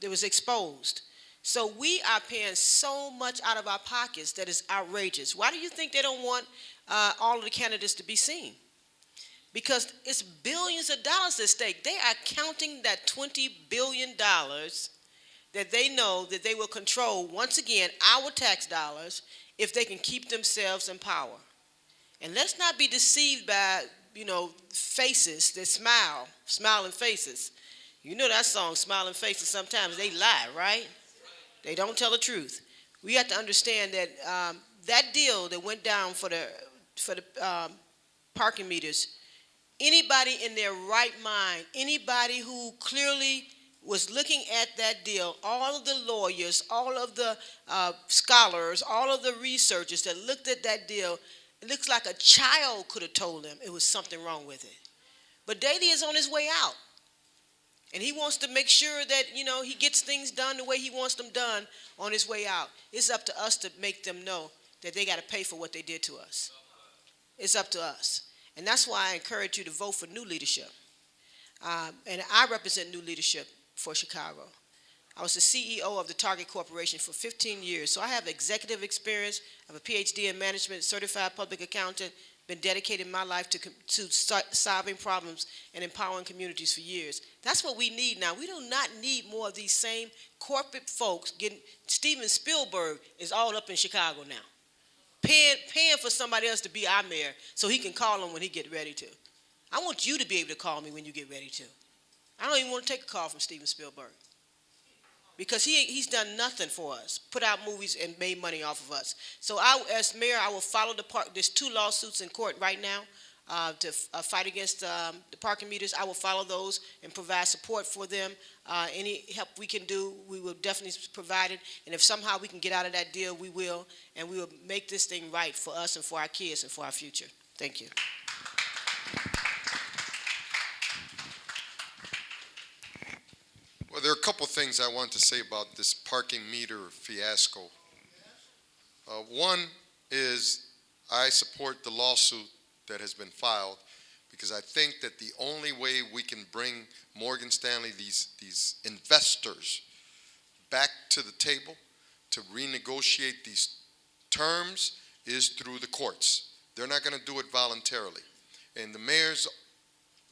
was exposed. So we are paying so much out of our pockets that is outrageous. Why do you think they don't want all of the candidates to be seen? Because it's billions of dollars at stake. They are counting that $20 billion that they know that they will control, once again, our tax dollars if they can keep themselves in power. And let's not be deceived by, faces that smile, smiling faces. You know that song, Smiling Faces, sometimes they lie, right? They don't tell the truth. We have to understand that that deal that went down for the parking meters anybody in their right mind, anybody who clearly was looking at that deal, all of the lawyers, all of the scholars, all of the researchers that looked at that deal, it looks like a child could have told them it was something wrong with it. But Daley is on his way out. And he wants to make sure that, he gets things done the way he wants them done on his way out. It's up to us to make them know that they got to pay for what they did to us. It's up to us. And that's why I encourage you to vote for new leadership. And I represent new leadership for Chicago. I was the CEO of the Target Corporation for 15 years. So I have executive experience. I have a PhD in management, certified public accountant, been dedicating my life to solving problems and empowering communities for years. That's what we need now. We do not need more of these same corporate folks Steven Spielberg is all up in Chicago now, paying for somebody else to be our mayor so he can call him when he get ready to. I want you to be able to call me when you get ready to. I don't even want to take a call from Steven Spielberg because he's done nothing for us, put out movies and made money off of us. So as mayor, I will follow the park. There's 2 lawsuits in court right now to fight against the parking meters. I will follow those and provide support for them. Any help we can do, we will definitely provide it. And if somehow we can get out of that deal, we will. And we will make this thing right for us and for our kids and for our future. Thank you. Well, there are a couple things I want to say about this parking meter fiasco. One is I support the lawsuit that has been filed because I think that the only way we can bring Morgan Stanley, these investors, back to the table to renegotiate these terms is through the courts. They're not going to do it voluntarily. And the mayor's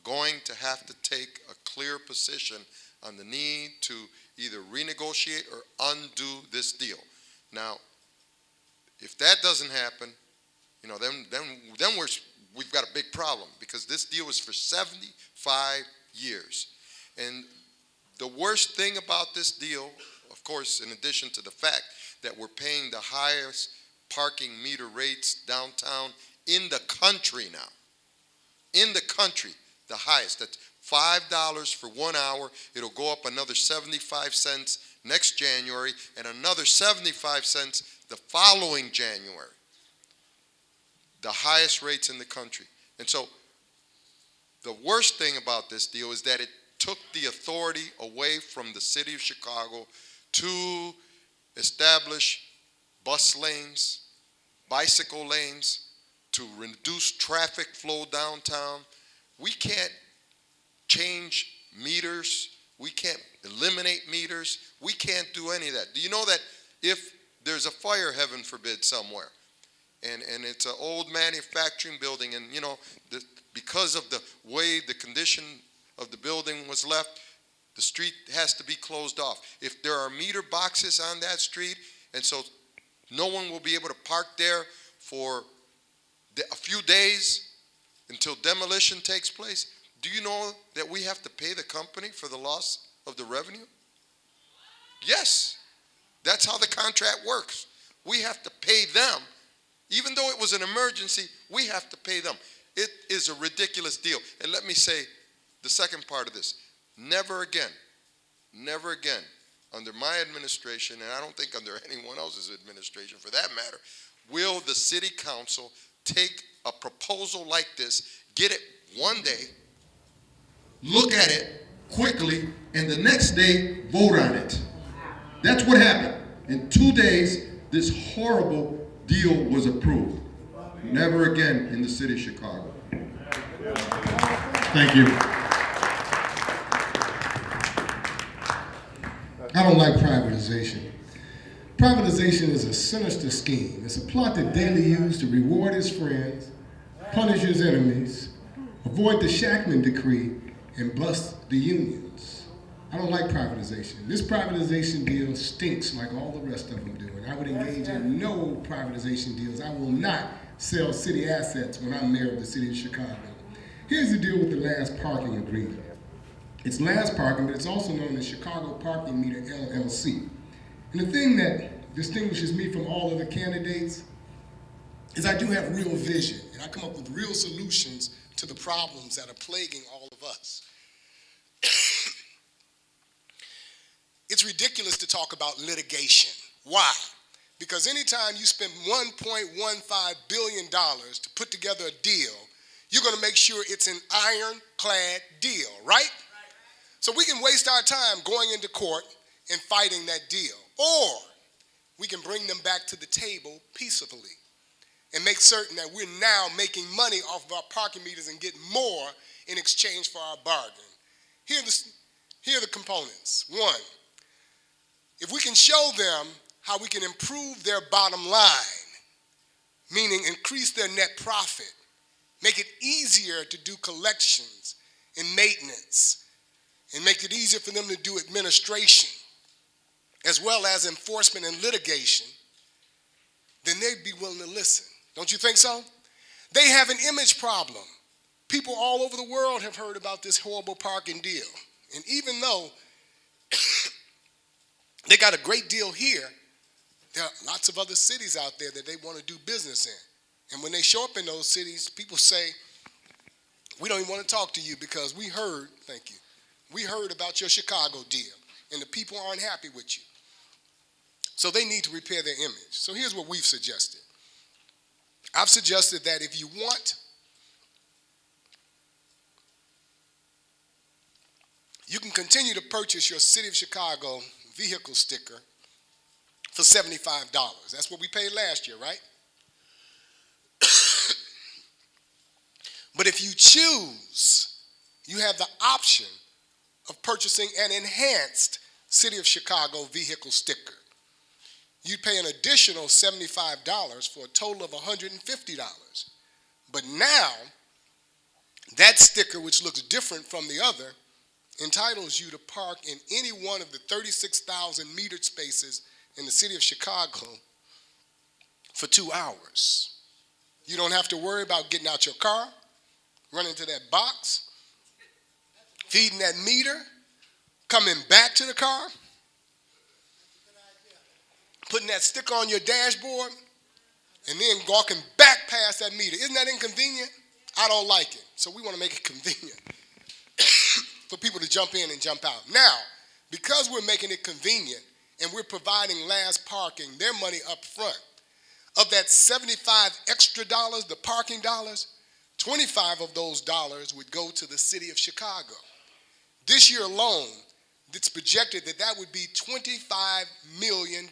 going to have to take a clear position on the need to either renegotiate or undo this deal. Now, if that doesn't happen, then we've got a big problem because this deal is for 75 years. And the worst thing about this deal, of course, in addition to the fact that we're paying the highest parking meter rates downtown in the country now, in the country, the highest. That's $5 for 1 hour. It'll go up another 75 cents next January and another 75 cents the following January. The highest rates in the country. And so the worst thing about this deal is that it took the authority away from the city of Chicago to establish bus lanes, bicycle lanes, to reduce traffic flow downtown. We can't change meters. We can't eliminate meters. We can't do any of that. Do you know that if there's a fire, heaven forbid, somewhere, and it's an old manufacturing building, and because of the way the condition of the building was left, the street has to be closed off. If there are meter boxes on that street, and so no one will be able to park there for a few days until demolition takes place, do you know that we have to pay the company for the loss of the revenue? Yes. That's how the contract works. We have to pay them. Even though it was an emergency, we have to pay them. It is a ridiculous deal. And let me say the second part of this. Never again, under my administration, and I don't think under anyone else's administration for that matter, will the city council take a proposal like this, get it one day, look at it quickly, and the next day vote on it. That's what happened. In 2 days, this horrible deal was approved. Never again in the city of Chicago. Thank you. I don't like privatization. Privatization is a sinister scheme. It's a plot that Daley used to reward his friends, punish his enemies, avoid the Shackman decree, and bust the unions. I don't like privatization. This privatization deal stinks like all the rest of them do, and I would engage in no privatization deals. I will not sell city assets when I'm mayor of the city of Chicago. Here's the deal with the last parking agreement. It's last parking, but it's also known as Chicago Parking Meter LLC. And the thing that distinguishes me from all other candidates is I do have real vision, and I come up with real solutions to the problems that are plaguing all of us. It's ridiculous to talk about litigation. Why? Because anytime you spend $1.15 billion to put together a deal, you're going to make sure it's an ironclad deal, right? So we can waste our time going into court and fighting that deal. Or we can bring them back to the table peacefully and make certain that we're now making money off of our parking meters and get more in exchange for our bargain. Here are the components. One, if we can show them how we can improve their bottom line, meaning increase their net profit, make it easier to do collections and maintenance, and make it easier for them to do administration, as well as enforcement and litigation, then they'd be willing to listen. Don't you think so? They have an image problem. People all over the world have heard about this horrible parking deal. And even though they got a great deal here, there are lots of other cities out there that they want to do business in. And when they show up in those cities, people say, we don't even want to talk to you because we heard, thank you, we heard about your Chicago deal, and the people aren't happy with you. So they need to repair their image. So here's what we've suggested. I've suggested that if you want, you can continue to purchase your City of Chicago vehicle sticker for $75. That's what we paid last year, right? But if you choose, you have the option of purchasing an enhanced City of Chicago vehicle sticker. You'd pay an additional $75 for a total of $150. But now, that sticker, which looks different from the other, entitles you to park in any one of the 36,000 metered spaces in the City of Chicago for 2 hours. You don't have to worry about getting out your car, running to that box, feeding that meter, coming back to the car, putting that sticker on your dashboard, and then walking back past that meter. Isn't that inconvenient? I don't like it. So we want to make it convenient for people to jump in and jump out. Now, because we're making it convenient and we're providing last parking, their money up front, of that 75 extra dollars, the parking dollars, 25 of those dollars would go to the City of Chicago. This year alone, it's projected that that would be $25 million.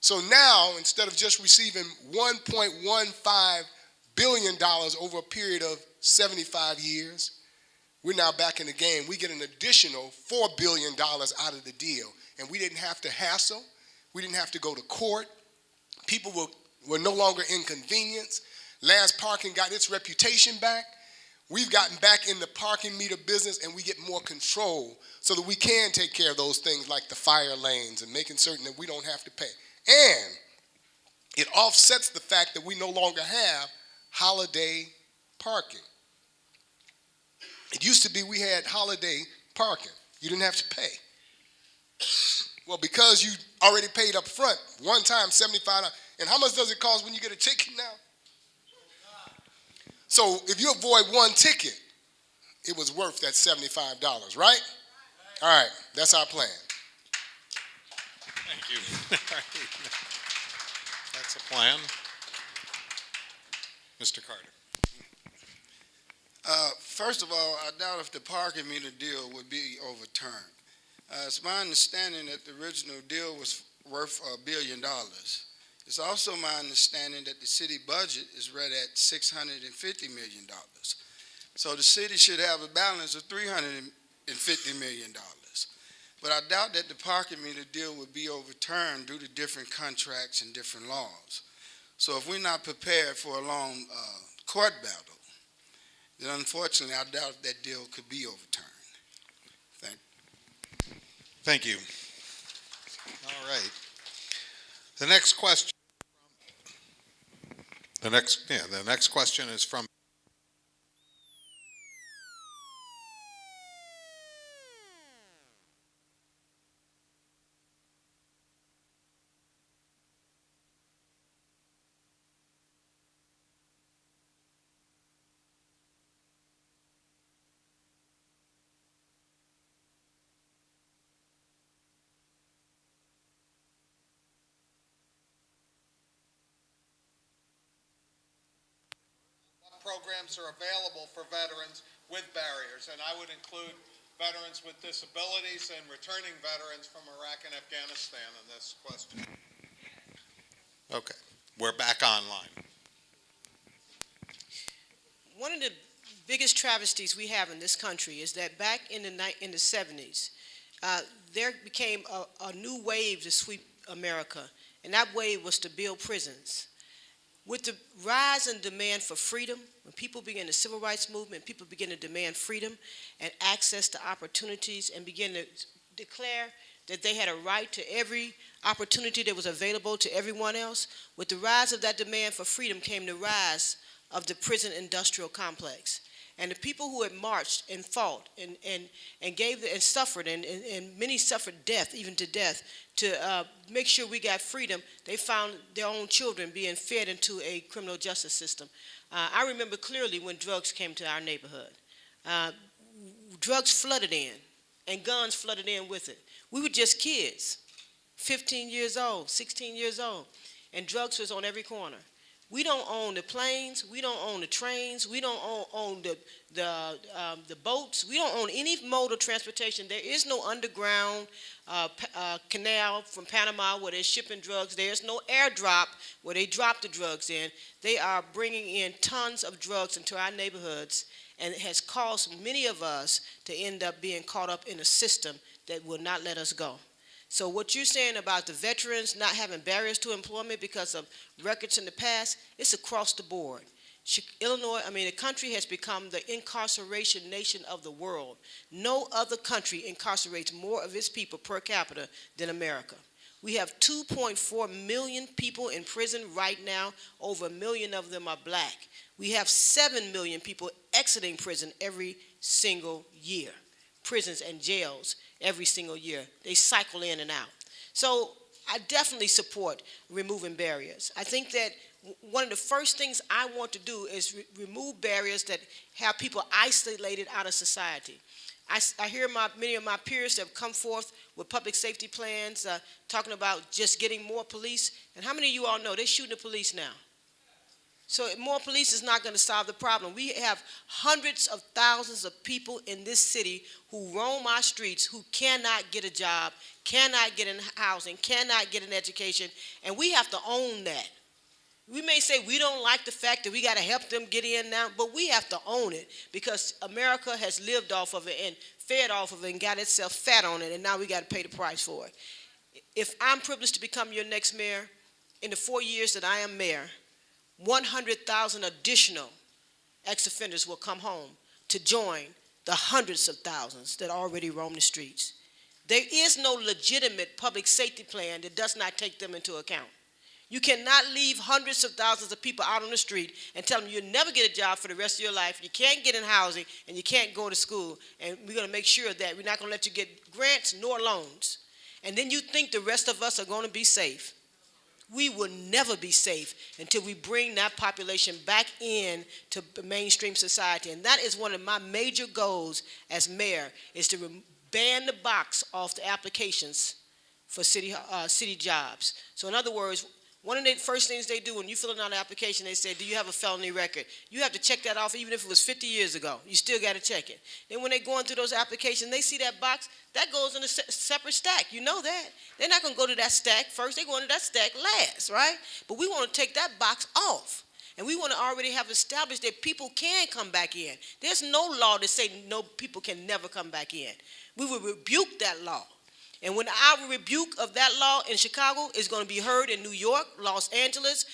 So now, instead of just receiving $1.15 billion over a period of 75 years, we're now back in the game. We get an additional $4 billion out of the deal. And we didn't have to hassle. We didn't have to go to court. People were no longer inconvenienced. Last parking got its reputation back. We've gotten back in the parking meter business, and we get more control so that we can take care of those things like the fire lanes and making certain that we don't have to pay. And it offsets the fact that we no longer have holiday parking. It used to be we had holiday parking. You didn't have to pay. Well, because you already paid up front, one time $75, and how much does it cost when you get a ticket now? So if you avoid one ticket, it was worth that $75, right? All right, that's our plan. Thank you. That's a plan. Mr. Carter. First of all, I doubt if the parking meter deal would be overturned. It's my understanding that the original deal was worth $1 billion. It's also my understanding that the city budget is right at $650 million. So the city should have a balance of $350 million. But I doubt that the parking meter deal would be overturned due to different contracts and different laws. So if we're not prepared for a long court battle, then unfortunately I doubt that deal could be overturned. Thank you. All right. The next question. The next question is from programs are available for veterans with barriers, and I would include veterans with disabilities and returning veterans from Iraq and Afghanistan in this question. Okay, we're back online. One of the biggest travesties we have in this country is that back in the 70s, there became a new wave to sweep America, and that wave was to build prisons. With the rise in demand for freedom, when people began the civil rights movement, people began to demand freedom and access to opportunities and begin to declare that they had a right to every opportunity that was available to everyone else. With the rise of that demand for freedom came the rise of the prison industrial complex. And the people who had marched and fought and gave and suffered, and many suffered death, even to death, to make sure we got freedom, they found their own children being fed into a criminal justice system. I remember clearly when drugs came to our neighborhood. Drugs flooded in, and guns flooded in with it. We were just kids, 15 years old, 16 years old, and drugs was on every corner. We don't own the planes. We don't own the trains. We don't own the boats. We don't own any mode of transportation. There is no underground canal from Panama where they're shipping drugs. There's no airdrop where they drop the drugs in. They are bringing in tons of drugs into our neighborhoods, and it has caused many of us to end up being caught up in a system that will not let us go. So what you're saying about the veterans not having barriers to employment because of records in the past, it's across the board. The country has become the incarceration nation of the world. No other country incarcerates more of its people per capita than America. We have 2.4 million people in prison right now. Over 1 million of them are black. We have 7 million people exiting prison every single year. Prisons and jails every single year. They cycle in and out. So I definitely support removing barriers. I think that one of the first things I want to do is remove barriers that have people isolated out of society. I hear many of my peers have come forth with public safety plans, talking about just getting more police. And how many of you all know they're shooting the police now? So more police is not going to solve the problem. We have hundreds of thousands of people in this city who roam our streets who cannot get a job, cannot get in housing, cannot get an education, and we have to own that. We may say we don't like the fact that we got to help them get in now, but we have to own it because America has lived off of it and fed off of it and got itself fat on it, and now we got to pay the price for it. If I'm privileged to become your next mayor, in the 4 years that I am mayor, 100,000 additional ex-offenders will come home to join the hundreds of thousands that already roam the streets. There is no legitimate public safety plan that does not take them into account. You cannot leave hundreds of thousands of people out on the street and tell them you'll never get a job for the rest of your life, you can't get in housing, and you can't go to school, and we're going to make sure that we're not going to let you get grants nor loans. And then you think the rest of us are going to be safe. We will never be safe until we bring that population back in to mainstream society. And that is one of my major goals as mayor, is to ban the box off the applications for city jobs. So in other words, one of the first things they do when you fill out an application, they say, do you have a felony record? You have to check that off even if it was 50 years ago. You still got to check it. Then when they're going through those applications, they see that box, that goes in a separate stack. You know that. They're not going to go to that stack first. They're going to that stack last, right? But we want to take that box off. And we want to already have established that people can come back in. There's no law that say no, people can never come back in. We will rebuke that law. And when our rebuke of that law in Chicago is going to be heard in New York, Los Angeles,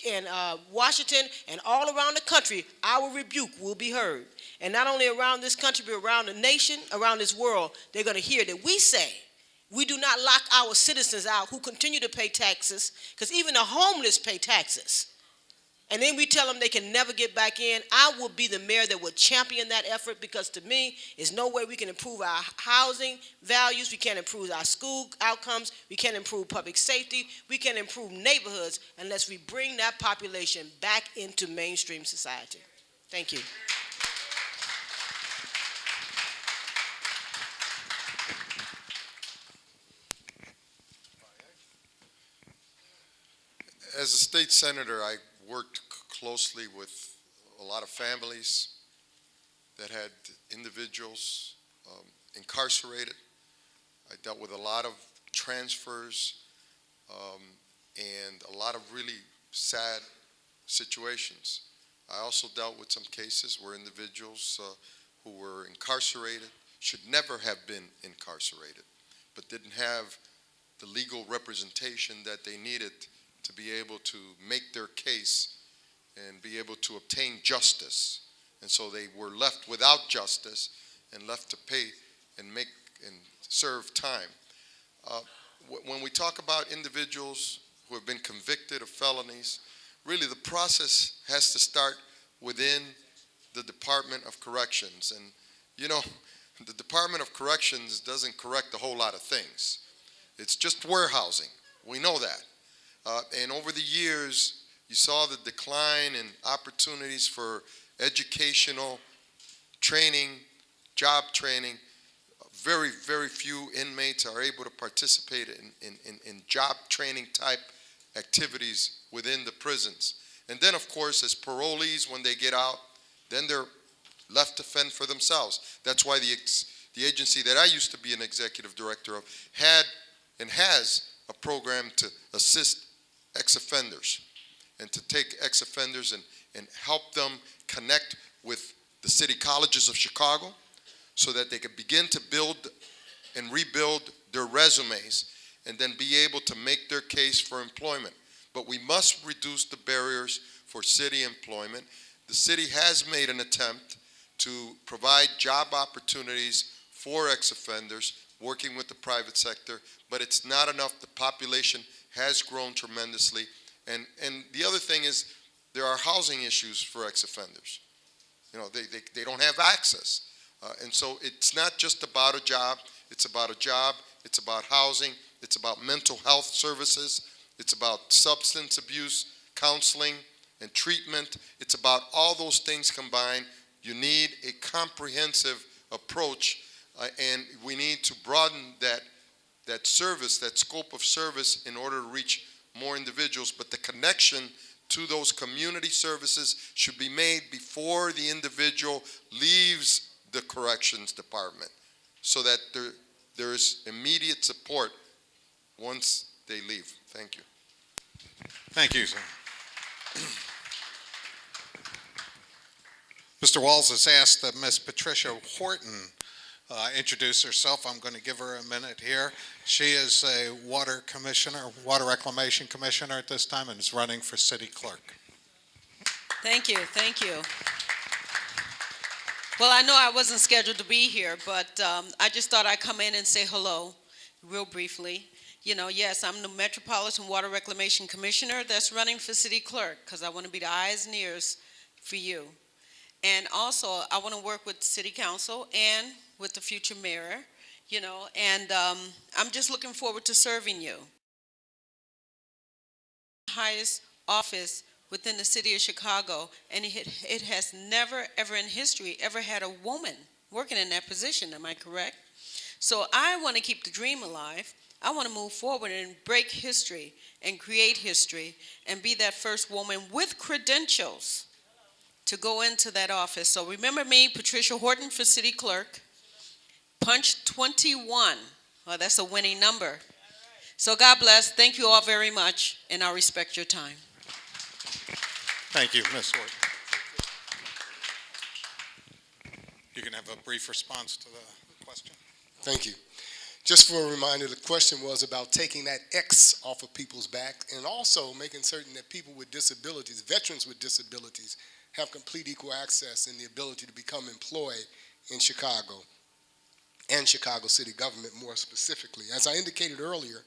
and Washington, and all around the country, our rebuke will be heard. And not only around this country, but around the nation, around this world, they're going to hear that we say we do not lock our citizens out who continue to pay taxes, because even the homeless pay taxes. And then we tell them they can never get back in. I will be the mayor that will champion that effort, because to me, there's no way we can improve our housing values. We can't improve our school outcomes. We can't improve public safety. We can't improve neighborhoods unless we bring that population back into mainstream society. Thank you. As a state senator, I worked closely with a lot of families that had individuals incarcerated. I dealt with a lot of transfers and a lot of really sad situations. I also dealt with some cases where individuals who were incarcerated should never have been incarcerated, but didn't have the legal representation that they needed to be able to make their case and be able to obtain justice. And so they were left without justice and left to pay and make and serve time. When we talk about individuals who have been convicted of felonies, really the process has to start within the Department of Corrections. And you know, the Department of Corrections doesn't correct a whole lot of things. It's just warehousing. We know that. And over the years, you saw the decline in opportunities for educational training, job training. Very, very few inmates are able to participate in job training type activities within the prisons. And then, of course, as parolees, when they get out, then they're left to fend for themselves. That's why the agency that I used to be an executive director of had and has a program to assist ex-offenders and to take ex-offenders and help them connect with the city colleges of Chicago so that they could begin to build and rebuild their resumes and then be able to make their case for employment. But we must reduce the barriers for city employment. The city has made an attempt to provide job opportunities for ex-offenders working with the private sector, but it's not enough. The population has grown tremendously. And the other thing is there are housing issues for ex-offenders. You know, they don't have access. And so it's not just about a job, it's about housing, it's about mental health services, it's about substance abuse, counseling, and treatment. It's about all those things combined. You need a comprehensive approach, and we need to broaden that service, that scope of service in order to reach more individuals. But the connection to those community services should be made before the individual leaves the corrections department so that there is immediate support once they leave. Thank you. Thank you, sir. Mr. Walls has asked that Ms. Patricia Horton introduce herself. I'm going to give her a minute here. She is a water reclamation commissioner at this time and is running for city clerk. Thank you, thank you. Well, I know I wasn't scheduled to be here, but I just thought I'd come in and say hello real briefly. You know, yes, I'm the Metropolitan Water Reclamation Commissioner that's running for city clerk because I want to be the eyes and ears for you. And also, I want to work with city council and with the future mayor, you know, and I'm just looking forward to serving you. Highest office within the city of Chicago, and it has never, ever in history, ever had a woman working in that position, am I correct? So I want to keep the dream alive. I want to move forward and break history and create history and be that first woman with credentials to go into that office. So remember me, Patricia Horton for city clerk, punch 21. Well, that's a winning number. So God bless. Thank you all very much, and I respect your time. Thank you, Ms. Horton. You can have a brief response to the question. Thank you. Just for a reminder, the question was about taking that X off of people's back and also making certain that people with disabilities, veterans with disabilities, have complete equal access and the ability to become employed in Chicago and Chicago city government more specifically. As I indicated earlier,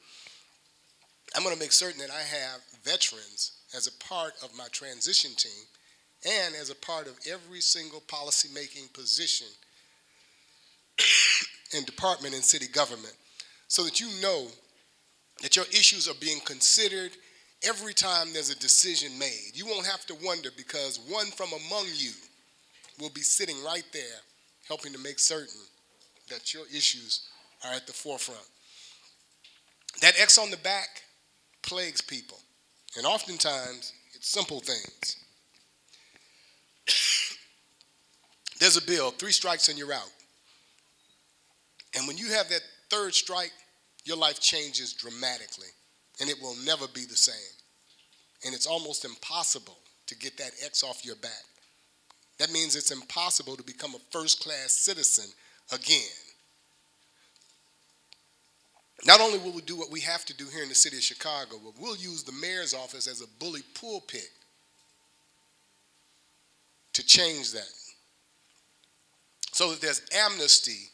I'm going to make certain that I have veterans as a part of my transition team and as a part of every single policy-making position in department and city government so that you know that your issues are being considered every time there's a decision made. You won't have to wonder because one from among you will be sitting right there helping to make certain that your issues are at the forefront. That X on the back plagues people, and oftentimes it's simple things. There's a bill, 3 strikes and you're out. And when you have that 3rd strike, your life changes dramatically, and it will never be the same. And it's almost impossible to get that X off your back. That means it's impossible to become a first-class citizen again. Not only will we do what we have to do here in the city of Chicago, but we'll use the mayor's office as a bully pulpit to change that. So that there's amnesty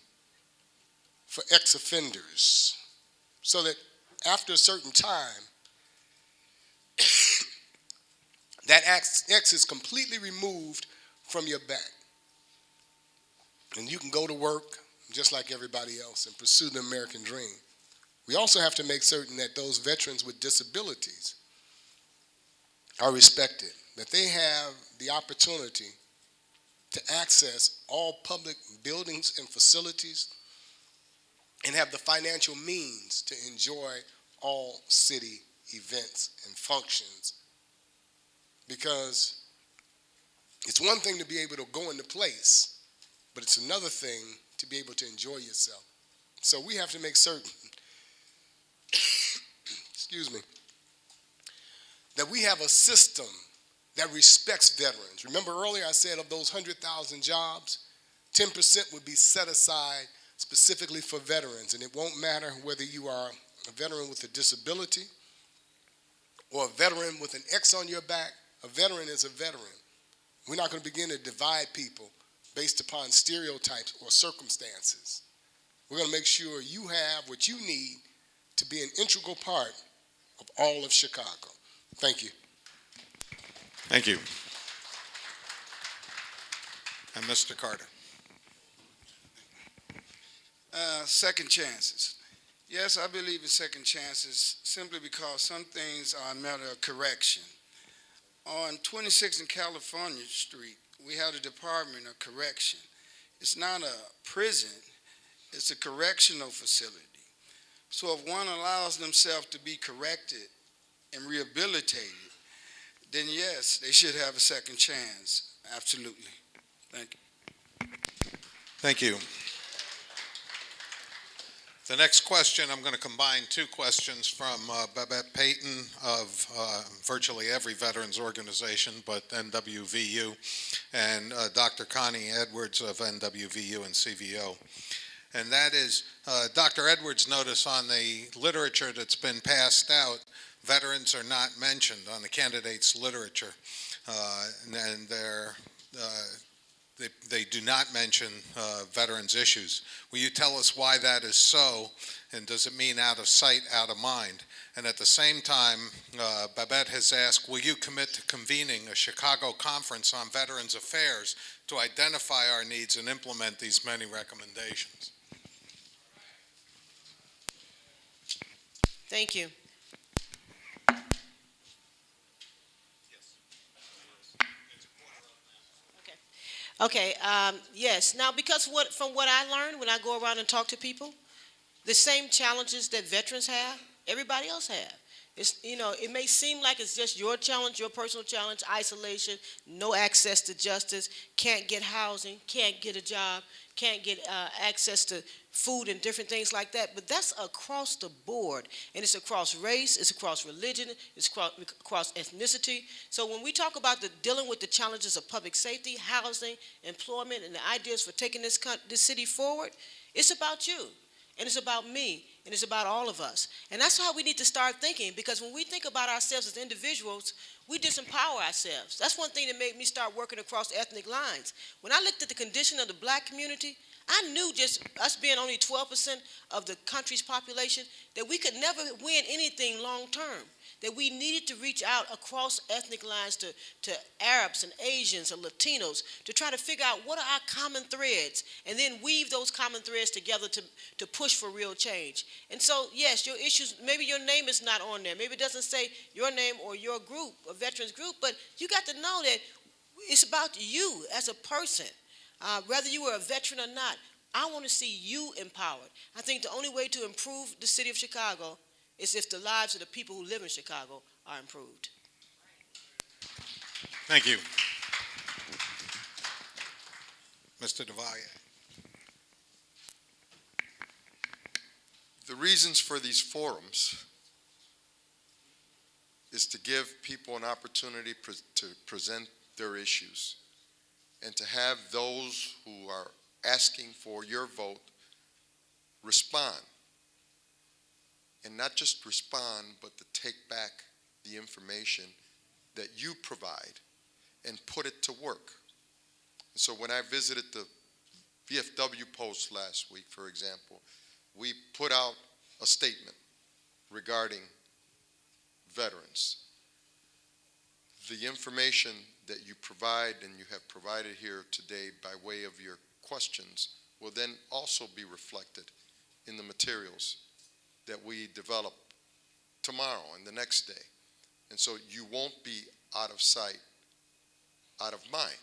for ex-offenders. So that after a certain time, that X is completely removed from your back. And you can go to work just like everybody else and pursue the American dream. We also have to make certain that those veterans with disabilities are respected, that they have the opportunity to access all public buildings and facilities and have the financial means to enjoy all city events and functions. Because it's one thing to be able to go into place, but it's another thing to be able to enjoy yourself. So we have to make certain, excuse me, that we have a system that respects veterans. Remember earlier I said of those 100,000 jobs, 10% would be set aside specifically for veterans, and it won't matter whether you are a veteran with a disability or a veteran with an X on your back. A veteran is a veteran. We're not going to begin to divide people based upon stereotypes or circumstances. We're going to make sure you have what you need to be an integral part of all of Chicago. Thank you. Thank you. And Mr. Carter. Second chances. Yes, I believe in second chances simply because some things are a matter of correction. On 26th and California Street, we have the Department of Correction. It's not a prison, it's a correctional facility. So if one allows themselves to be corrected and rehabilitated, then yes, they should have a second chance. Absolutely. Thank you. Thank you. The next question, I'm going to combine 2 questions from Babette Payton of virtually every veterans organization, but NWVU, and Dr. Connie Edwards of NWVU and CVO. And that is, Dr. Edwards noticed on the literature that's been passed out, veterans are not mentioned on the candidates' literature, and they do not mention veterans' issues. Will you tell us why that is so, and does it mean out of sight, out of mind? And at the same time, Babette has asked, will you commit to convening a Chicago conference on Veterans Affairs to identify our needs and implement these many recommendations? Thank you. Okay, yes. Now, because from what I learned when I go around and talk to people, the same challenges that veterans have, everybody else have. It's, it may seem like it's just your challenge, your personal challenge, isolation, no access to justice, can't get housing, can't get a job, can't get access to food and different things like that. But that's across the board, and it's across race, it's across religion, it's across ethnicity. So when we talk about dealing with the challenges of public safety, housing, employment, and the ideas for taking this city forward, it's about you. And it's about me, and it's about all of us. And that's how we need to start thinking, because when we think about ourselves as individuals, we disempower ourselves. That's one thing that made me start working across ethnic lines. When I looked at the condition of the black community, I knew just us being only 12% of the country's population, that we could never win anything long term, that we needed to reach out across ethnic lines to Arabs and Asians and Latinos to try to figure out what are our common threads, and then weave those common threads together to push for real change. And so, yes, your issues, maybe your name is not on there. Maybe it doesn't say your name or your group, a veterans group, but you got to know that it's about you as a person. Whether you were a veteran or not, I want to see you empowered. I think the only way to improve the city of Chicago is if the lives of the people who live in Chicago are improved. Thank you. Mr. DeValier. The reasons for these forums is to give people an opportunity to present their issues and to have those who are asking for your vote respond. And not just respond, but to take back the information that you provide and put it to work. So when I visited the VFW post last week, for example, we put out a statement regarding veterans. The information that you provide and you have provided here today by way of your questions will then also be reflected in the materials that we develop tomorrow and the next day. And so you won't be out of sight, out of mind.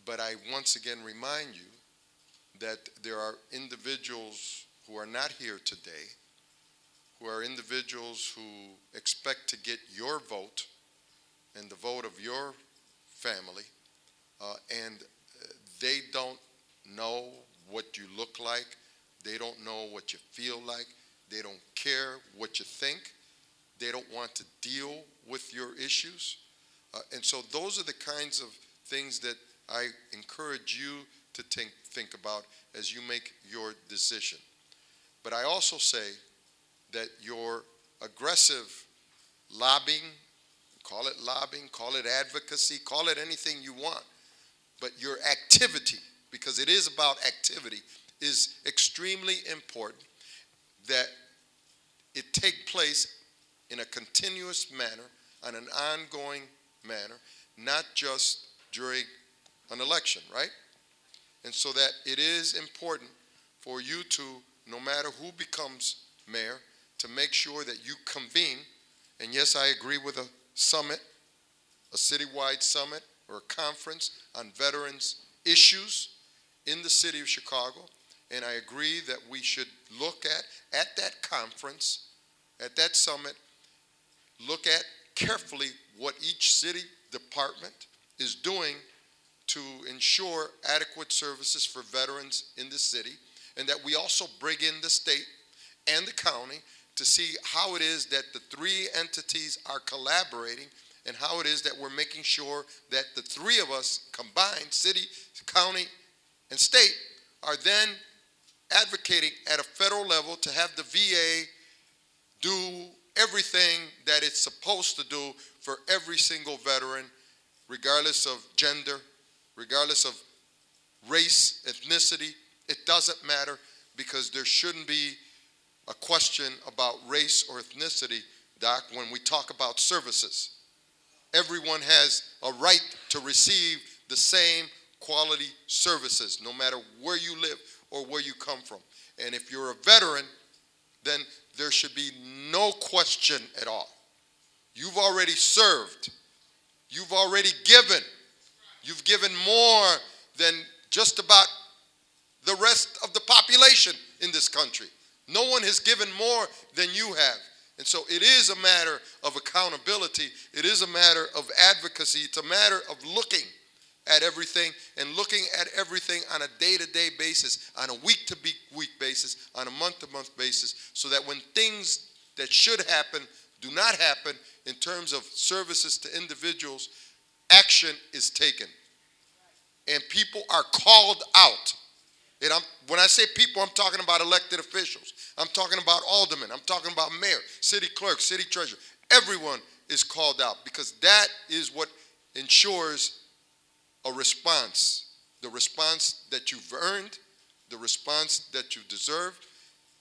But I once again remind you that there are individuals who are not here today, who are individuals who expect to get your vote and the vote of your family, and they don't know what you look like, they don't know what you feel like, they don't care what you think, they don't want to deal with your issues. And so those are the kinds of things that I encourage you to think about as you make your decision. But I also say that your aggressive lobbying, call it advocacy, call it anything you want, but your activity, because it is about activity, is extremely important, that it take place in a continuous manner, on an ongoing manner, not just during an election, right? And so that it is important for you to, no matter who becomes mayor, to make sure that you convene, and yes, I agree with a summit, a citywide summit or a conference on veterans issues in the city of Chicago, and I agree that we should look at that conference, at that summit, look at carefully what each city department is doing to ensure adequate services for veterans in the city, and that we also bring in the state and the county to see how it is that the three entities are collaborating and how it is that we're making sure that the three of us combined, city, county, and state, are then advocating at a federal level to have the VA do everything that it's supposed to do for every single veteran, regardless of gender, regardless of race, ethnicity. It doesn't matter, because there shouldn't be a question about race or ethnicity, Doc, when we talk about services. Everyone has a right to receive the same quality services, no matter where you live or where you come from. And if you're a veteran, then there should be no question at all. You've already served. You've already given. You've given more than just about the rest of the population in this country. No one has given more than you have. And so it is a matter of accountability. It is a matter of advocacy. It's a matter of looking at everything and looking at everything on a day-to-day basis, on a week-to-week basis, on a month-to-month basis, so that when things that should happen do not happen in terms of services to individuals, action is taken. And people are called out. And when I say people, I'm talking about elected officials. I'm talking about aldermen. I'm talking about mayor, city clerk, city treasurer. Everyone is called out, because that is what ensures a response, the response that you've earned, the response that you deserve,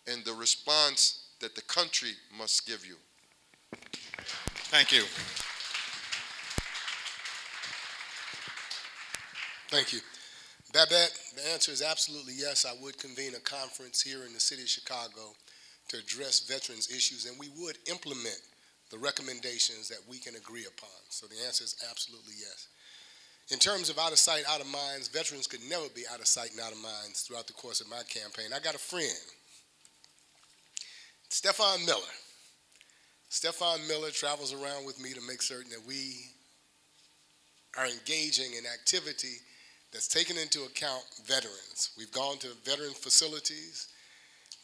and the response that the country must give you. Thank you. Thank you. Babette, the answer is absolutely yes. I would convene a conference here in the city of Chicago to address veterans issues, and we would implement the recommendations that we can agree upon. So the answer is absolutely yes. In terms of out of sight, out of minds, veterans could never be out of sight and out of minds throughout the course of my campaign. I got a friend, Stefan Miller. Stefan Miller travels around with me to make certain that we are engaging in activity that's taken into account veterans. We've gone to veteran facilities,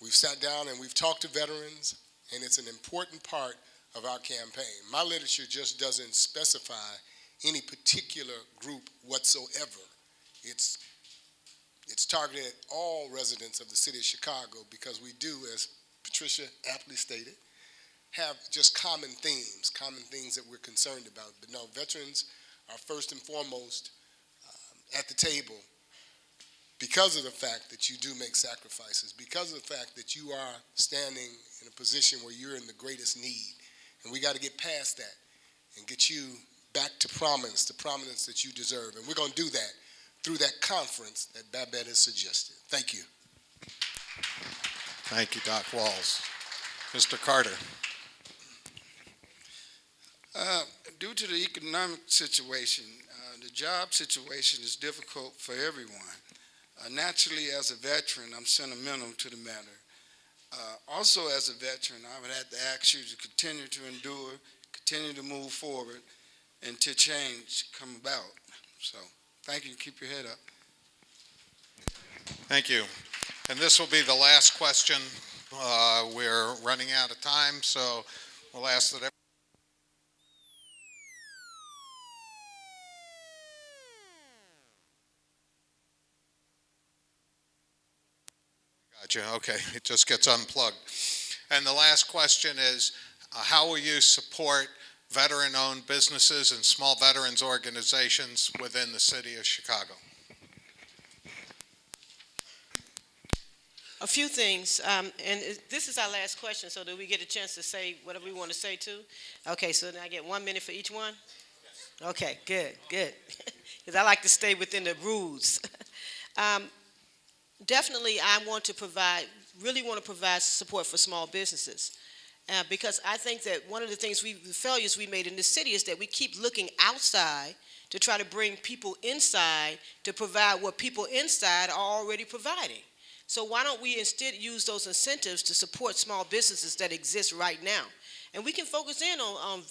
we've sat down and we've talked to veterans, and it's an important part of our campaign. My literature just doesn't specify any particular group whatsoever. It's targeted at all residents of the city of Chicago because we do, as Patricia aptly stated, have just common things that we're concerned about. But no, veterans are first and foremost at the table because of the fact that you do make sacrifices, because of the fact that you are standing in a position where you're in the greatest need. And we got to get past that and get you back to prominence, the prominence that you deserve. And we're going to do that through that conference that Babette has suggested. Thank you. Thank you, Doc Walls. Mr. Carter. Due to the economic situation, the job situation is difficult for everyone. Naturally, as a veteran, I'm sentimental to the matter. Also, as a veteran, I would have to ask you to continue to endure, continue to move forward, until change come about. So, thank you. Keep your head up. Thank you. And this will be the last question. We're running out of time, so we'll ask that Gotcha. Okay, it just gets unplugged. And the last question is, how will you support veteran-owned businesses and small veterans organizations within the city of Chicago? A few things, this is our last question, so do we get a chance to say whatever we want to say too? Okay, so then I get 1 minute for each one? Okay, good. Because I like to stay within the rules. Definitely, I really want to provide support for small businesses. Because I think that one of the failures we made in this city is that we keep looking outside to try to bring people inside to provide what people inside are already providing. So why don't we instead use those incentives to support small businesses that exist right now? And we can focus in on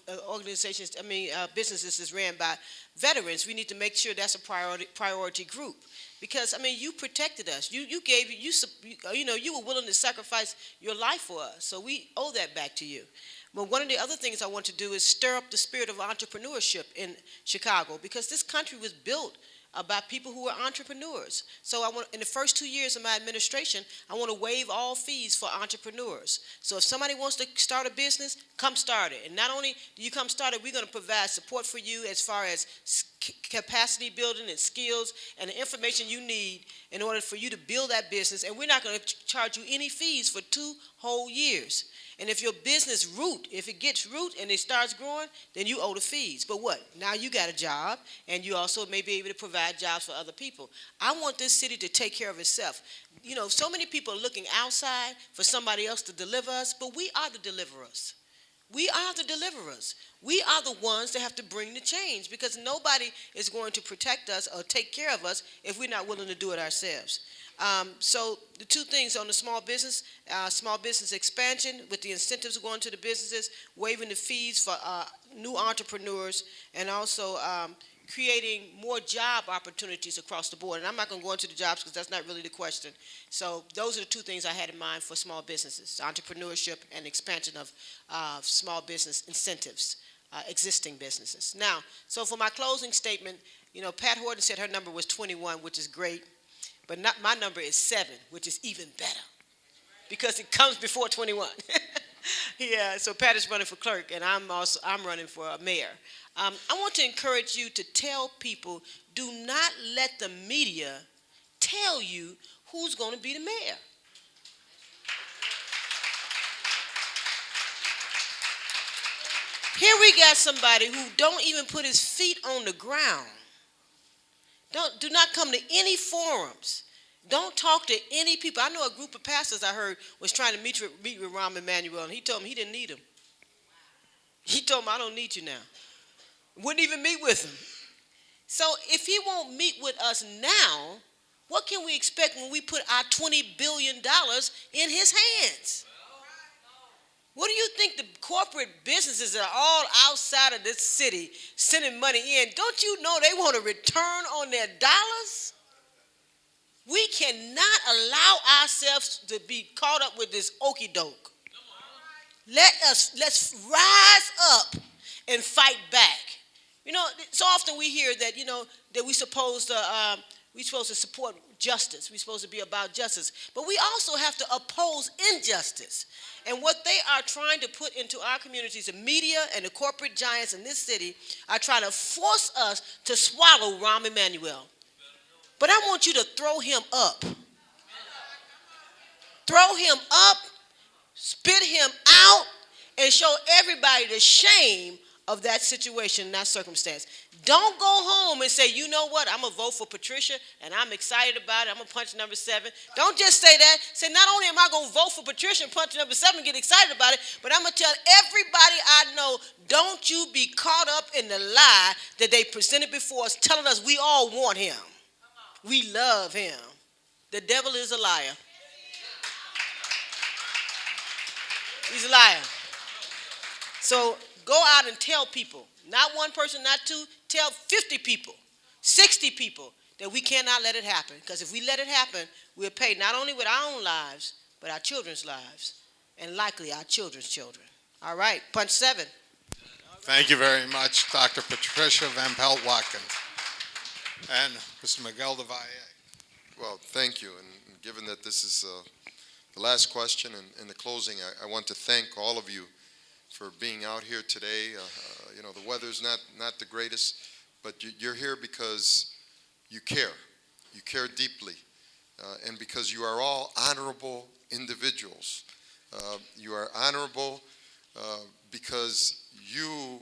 businesses that's ran by veterans. We need to make sure that's a priority group. Because, you protected us. You were willing to sacrifice your life for us. So we owe that back to you. But one of the other things I want to do is stir up the spirit of entrepreneurship in Chicago, because this country was built about people who are entrepreneurs. So in the first 2 years of my administration, I want to waive all fees for entrepreneurs. So if somebody wants to start a business, come start it. And not only do you come start it, we're going to provide support for you as far as capacity building and skills and the information you need in order for you to build that business. And we're not going to charge you any fees for 2 whole years. And if your business if it gets root and it starts growing, then you owe the fees. But what? Now you got a job, and you also may be able to provide jobs for other people. I want this city to take care of itself. So many people are looking outside for somebody else to deliver us, but we are the deliverers. We are the deliverers. We are the ones that have to bring the change, because nobody is going to protect us or take care of us if we're not willing to do it ourselves. So the two things on the small business expansion with the incentives going to the businesses, waiving the fees for new entrepreneurs, and also creating more job opportunities across the board. And I'm not going to go into the jobs because that's not really the question. So those are the two things I had in mind for small businesses: entrepreneurship and expansion of small business incentives, existing businesses. Now, so for my closing statement, Pat Horton said her number was 21, which is great. But my number is 7, which is even better, because it comes before 21. Yeah, so Pat is running for clerk, and I'm running for mayor. I want to encourage you to tell people, do not let the media tell you who's going to be the mayor. Here we got somebody who don't even put his feet on the ground. Do not come to any forums. Don't talk to any people. I know a group of pastors I heard was trying to meet with Rahm Emanuel, and he told them he didn't need him. He told them, I don't need you now. Wouldn't even meet with him. So if he won't meet with us now, what can we expect when we put our $20 billion in his hands? What do you think the corporate businesses that are all outside of this city sending money in, don't you know they want a return on their dollars? We cannot allow ourselves to be caught up with this okey doke. Let's rise up and fight back. You know, so often we hear that, you know, that we're supposed to support justice. We're supposed to be about justice. But we also have to oppose injustice. And what they are trying to put into our communities, the media and the corporate giants in this city are trying to force us to swallow Rahm Emanuel. But I want you to throw him up. Throw him up, spit him out, and show everybody the shame of that situation, that circumstance. Don't go home and say, you know what, I'm going to vote for Patricia, and I'm excited about it. I'm going to punch number 7. Don't just say that. Say, not only am I going to vote for Patricia and punch number 7 and get excited about it, but I'm going to tell everybody I know, don't you be caught up in the lie that they presented before us, telling us we all want him. We love him. The devil is a liar. He's a liar. So go out and tell people, not one person, not two, tell 50 people, 60 people that we cannot let it happen. Because if we let it happen, we'll pay not only with our own lives, but our children's lives, and likely our children's children. All right, punch 7. Thank you very much, Dr. Patricia Van Pelt Watkins. And Mr. Miguel de Valle. Well, thank you. And given that this is the last question and in the closing, I want to thank all of you for being out here today. You know, the weather's not the greatest, but you're here because you care. You care deeply. And because you are all honorable individuals. You are honorable because you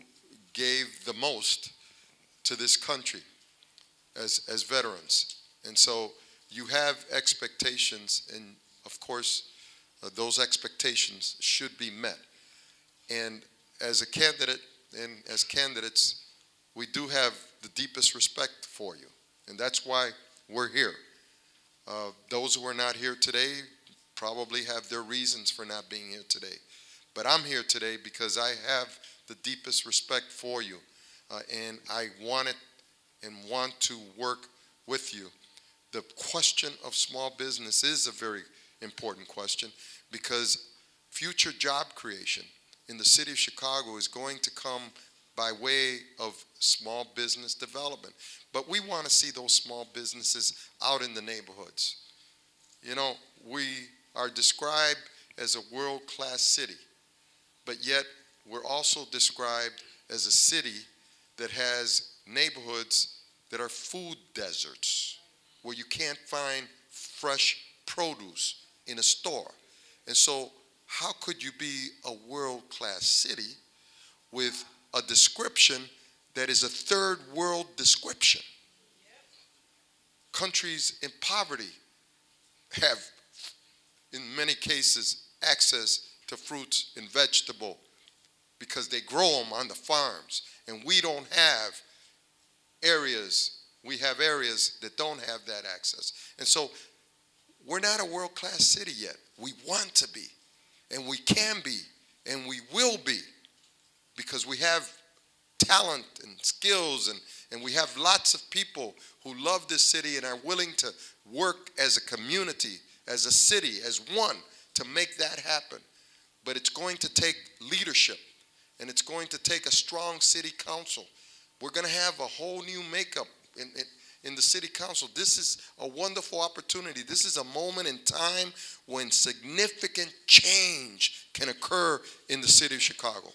gave the most to this country as veterans. And so you have expectations, and of course, those expectations should be met. And as a candidate, and as candidates, we do have the deepest respect for you. And that's why we're here. Those who are not here today probably have their reasons for not being here today. But I'm here today because I have the deepest respect for you. And I want to work with you. The question of small business is a very important question because future job creation in the city of Chicago is going to come by way of small business development. But we want to see those small businesses out in the neighborhoods. You know, we are described as a world-class city, but yet we're also described as a city that has neighborhoods that are food deserts, where you can't find fresh produce in a store. And so how could you be a world-class city with a description that is a third world description? Countries in poverty have, in many cases, access to fruits and vegetables because they grow them on the farms. And we don't have areas, we have areas that don't have that access. And so we're not a world-class city yet. We want to be, and we can be, and we will be, because we have talent and skills, and we have lots of people who love this city and are willing to work as a community, as a city, as one, to make that happen. But it's going to take leadership, and it's going to take a strong city council. We're going to have a whole new makeup in the city council. This is a wonderful opportunity. This is a moment in time when significant change can occur in the city of Chicago.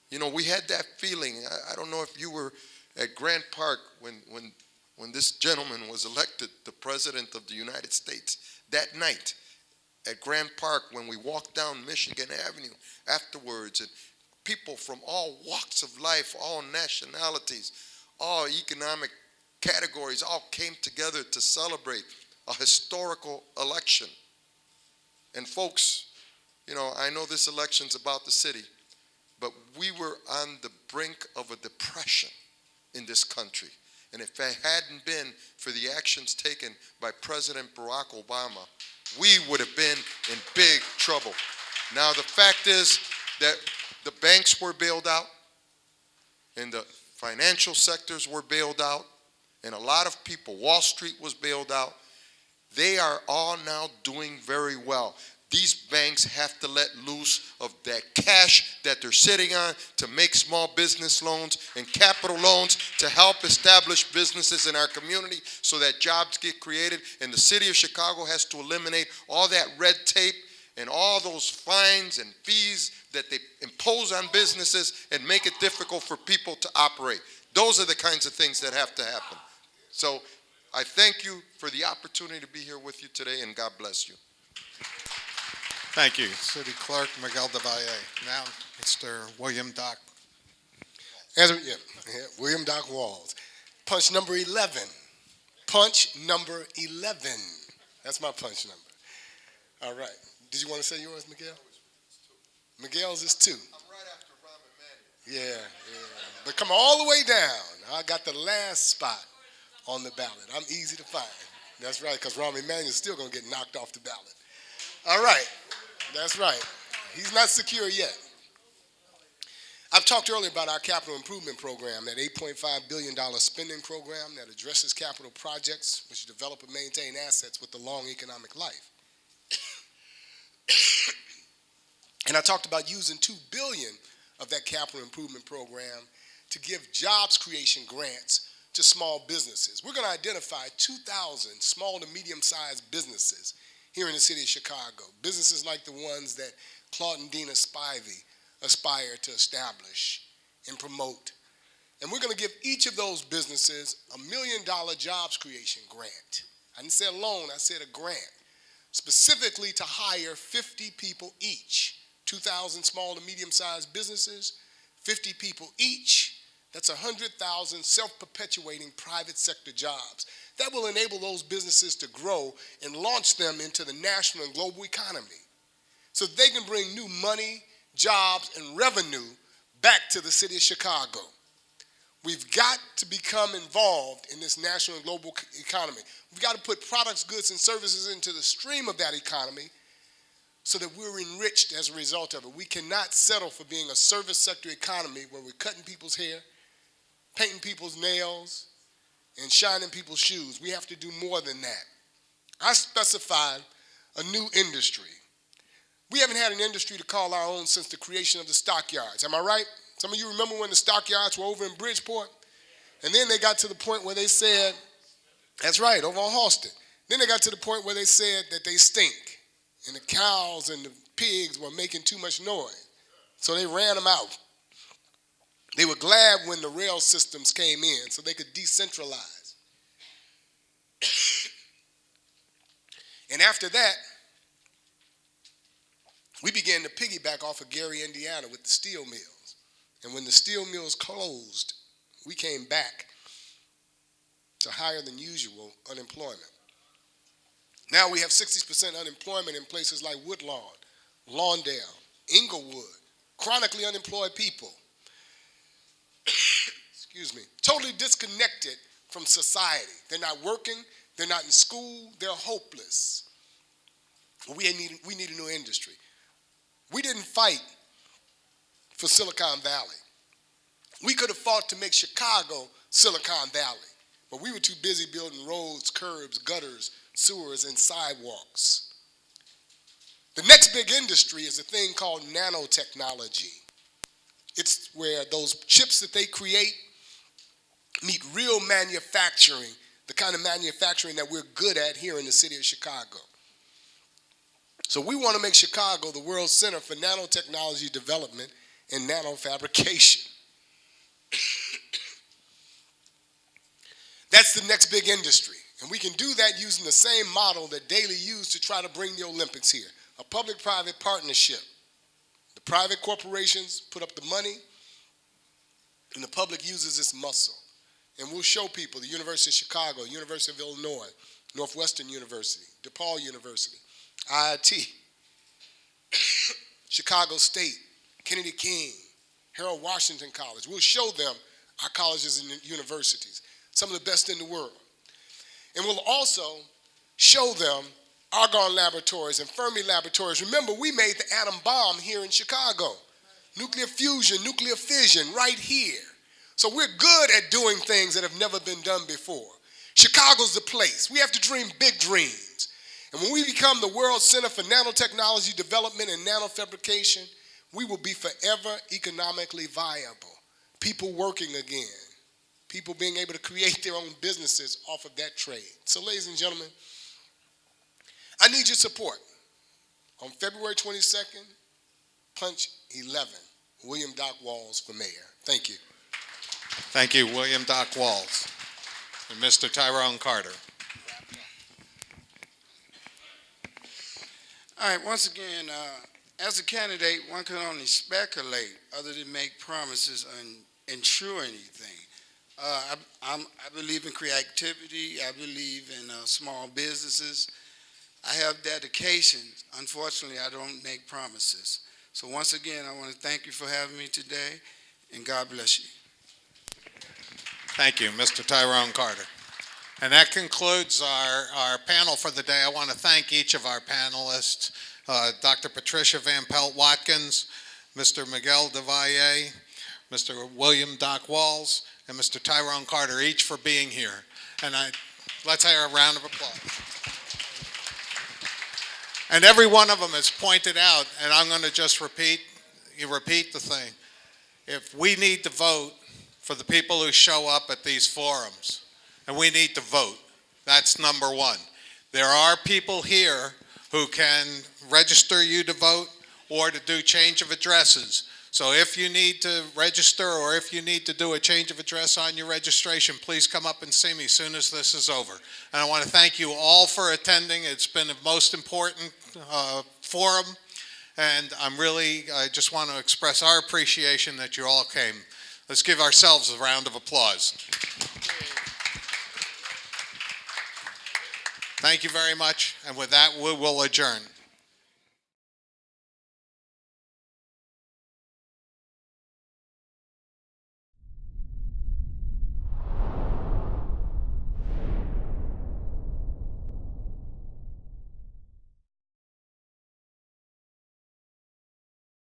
You know, we had that feeling. I don't know if you were at Grant Park when this gentleman was elected the President of the United States. That night at Grant Park, when we walked down Michigan Avenue afterwards, and people from all walks of life, all nationalities, all economic categories all came together to celebrate a historical election. And folks, you know, I know this election's about the city, but we were on the brink of a depression in this country. And if it hadn't been for the actions taken by President Barack Obama, we would have been in big trouble. Now, the fact is that the banks were bailed out, and the financial sectors were bailed out, and a lot of people, Wall Street was bailed out, They are all now doing very well. These banks have to let loose of that cash that they're sitting on to make small business loans and capital loans to help establish businesses in our community so that jobs get created. And the city of Chicago has to eliminate all that red tape and all those fines and fees that they impose on businesses and make it difficult for people to operate. Those are the kinds of things that have to happen. So I thank you for the opportunity to be here with you today, and God bless you. Thank you, City Clerk Miguel de Valle. Now, Mr. William Doc. William Doc Walls. Punch number 11. Punch number 11. That's my punch number. All right. Did you want to say yours, Miguel? Miguel's is 2. I'm right after Rahm Emanuel. Yeah. But come all the way down. I got the last spot on the ballot. I'm easy to find. That's right, because Rahm Emanuel's still going to get knocked off the ballot. All right. That's right. He's not secure yet. I've talked earlier about our capital improvement program, that $8.5 billion spending program that addresses capital projects which develop and maintain assets with a long economic life. And I talked about using $2 billion of that capital improvement program to give jobs creation grants to small businesses. We're going to identify 2,000 small to medium-sized businesses here in the city of Chicago, businesses like the ones that Claude and Dina Spivey aspire to establish and promote. And we're going to give each of those businesses a $1 million jobs creation grant. I didn't say a loan, I said a grant, specifically to hire 50 people each. 2,000 small to medium-sized businesses, 50 people each. That's 100,000 self-perpetuating private sector jobs. That will enable those businesses to grow and launch them into the national and global economy so they can bring new money, jobs, and revenue back to the city of Chicago. We've got to become involved in this national and global economy. We've got to put products, goods, and services into the stream of that economy so that we're enriched as a result of it. We cannot settle for being a service sector economy where we're cutting people's hair, painting people's nails, and shining people's shoes. We have to do more than that. I specified a new industry. We haven't had an industry to call our own since the creation of the stockyards. Am I right? Some of you remember when the stockyards were over in Bridgeport? And then they got to the point where they said, that's right, over on Halston. Then they got to the point where they said that they stink. And the cows and the pigs were making too much noise. So they ran them out. They were glad when the rail systems came in so they could decentralize. And after that, we began to piggyback off of Gary, Indiana with the steel mills. And when the steel mills closed, we came back to higher than usual unemployment. Now we have 60% unemployment in places like Woodlawn, Lawndale, Inglewood, chronically unemployed people. Excuse me, totally disconnected from society. They're not working, they're not in school, they're hopeless. We need a new industry. We didn't fight for Silicon Valley. We could have fought to make Chicago Silicon Valley, but we were too busy building roads, curbs, gutters, sewers, and sidewalks. The next big industry is a thing called nanotechnology. It's where those chips that they create meet real manufacturing, the kind of manufacturing that we're good at here in the city of Chicago. So we want to make Chicago the world center for nanotechnology development and nanofabrication. That's the next big industry. And we can do that using the same model that Daley used to try to bring the Olympics here, a public-private partnership. The private corporations put up the money, and the public uses its muscle. And we'll show people the University of Chicago, University of Illinois, Northwestern University, DePaul University, IIT, Chicago State, Kennedy King, Harold Washington College. We'll show them our colleges and universities, some of the best in the world. And we'll also show them Argonne Laboratories and Fermi Laboratories. Remember, we made the atom bomb here in Chicago. Nuclear fusion, nuclear fission, right here. So we're good at doing things that have never been done before. Chicago's the place. We have to dream big dreams. And when we become the world center for nanotechnology development and nanofabrication, we will be forever economically viable. People working again. People being able to create their own businesses off of that trade. So ladies and gentlemen, I need your support. On February 22nd, punch 11, William Doc Walls for mayor. Thank you. Thank you, William Doc Walls. And Mr. Tyrone Carter. All right, once again, as a candidate, one can only speculate other than make promises and ensure anything. I believe in creativity. I believe in small businesses. I have dedication. Unfortunately, I don't make promises. So once again, I want to thank you for having me today, and God bless you. Thank you, Mr. Tyrone Carter. And that concludes our panel for the day. I want to thank each of our panelists, Dr. Patricia Van Pelt Watkins, Mr. Miguel DeValle, Mr. William Doc Walls, and Mr. Tyrone Carter, each for being here. And let's have a round of applause. And every one of them has pointed out, and I'm going to just repeat the thing. If we need to vote for the people who show up at these forums, and we need to vote, that's number one. There are people here who can register you to vote or to do change of addresses. So if you need to register or if you need to do a change of address on your registration, please come up and see me as soon as this is over. And I want to thank you all for attending. It's been the most important forum, and I just want to express our appreciation that you all came. Let's give ourselves a round of applause. Thank you very much, and with that, we will adjourn.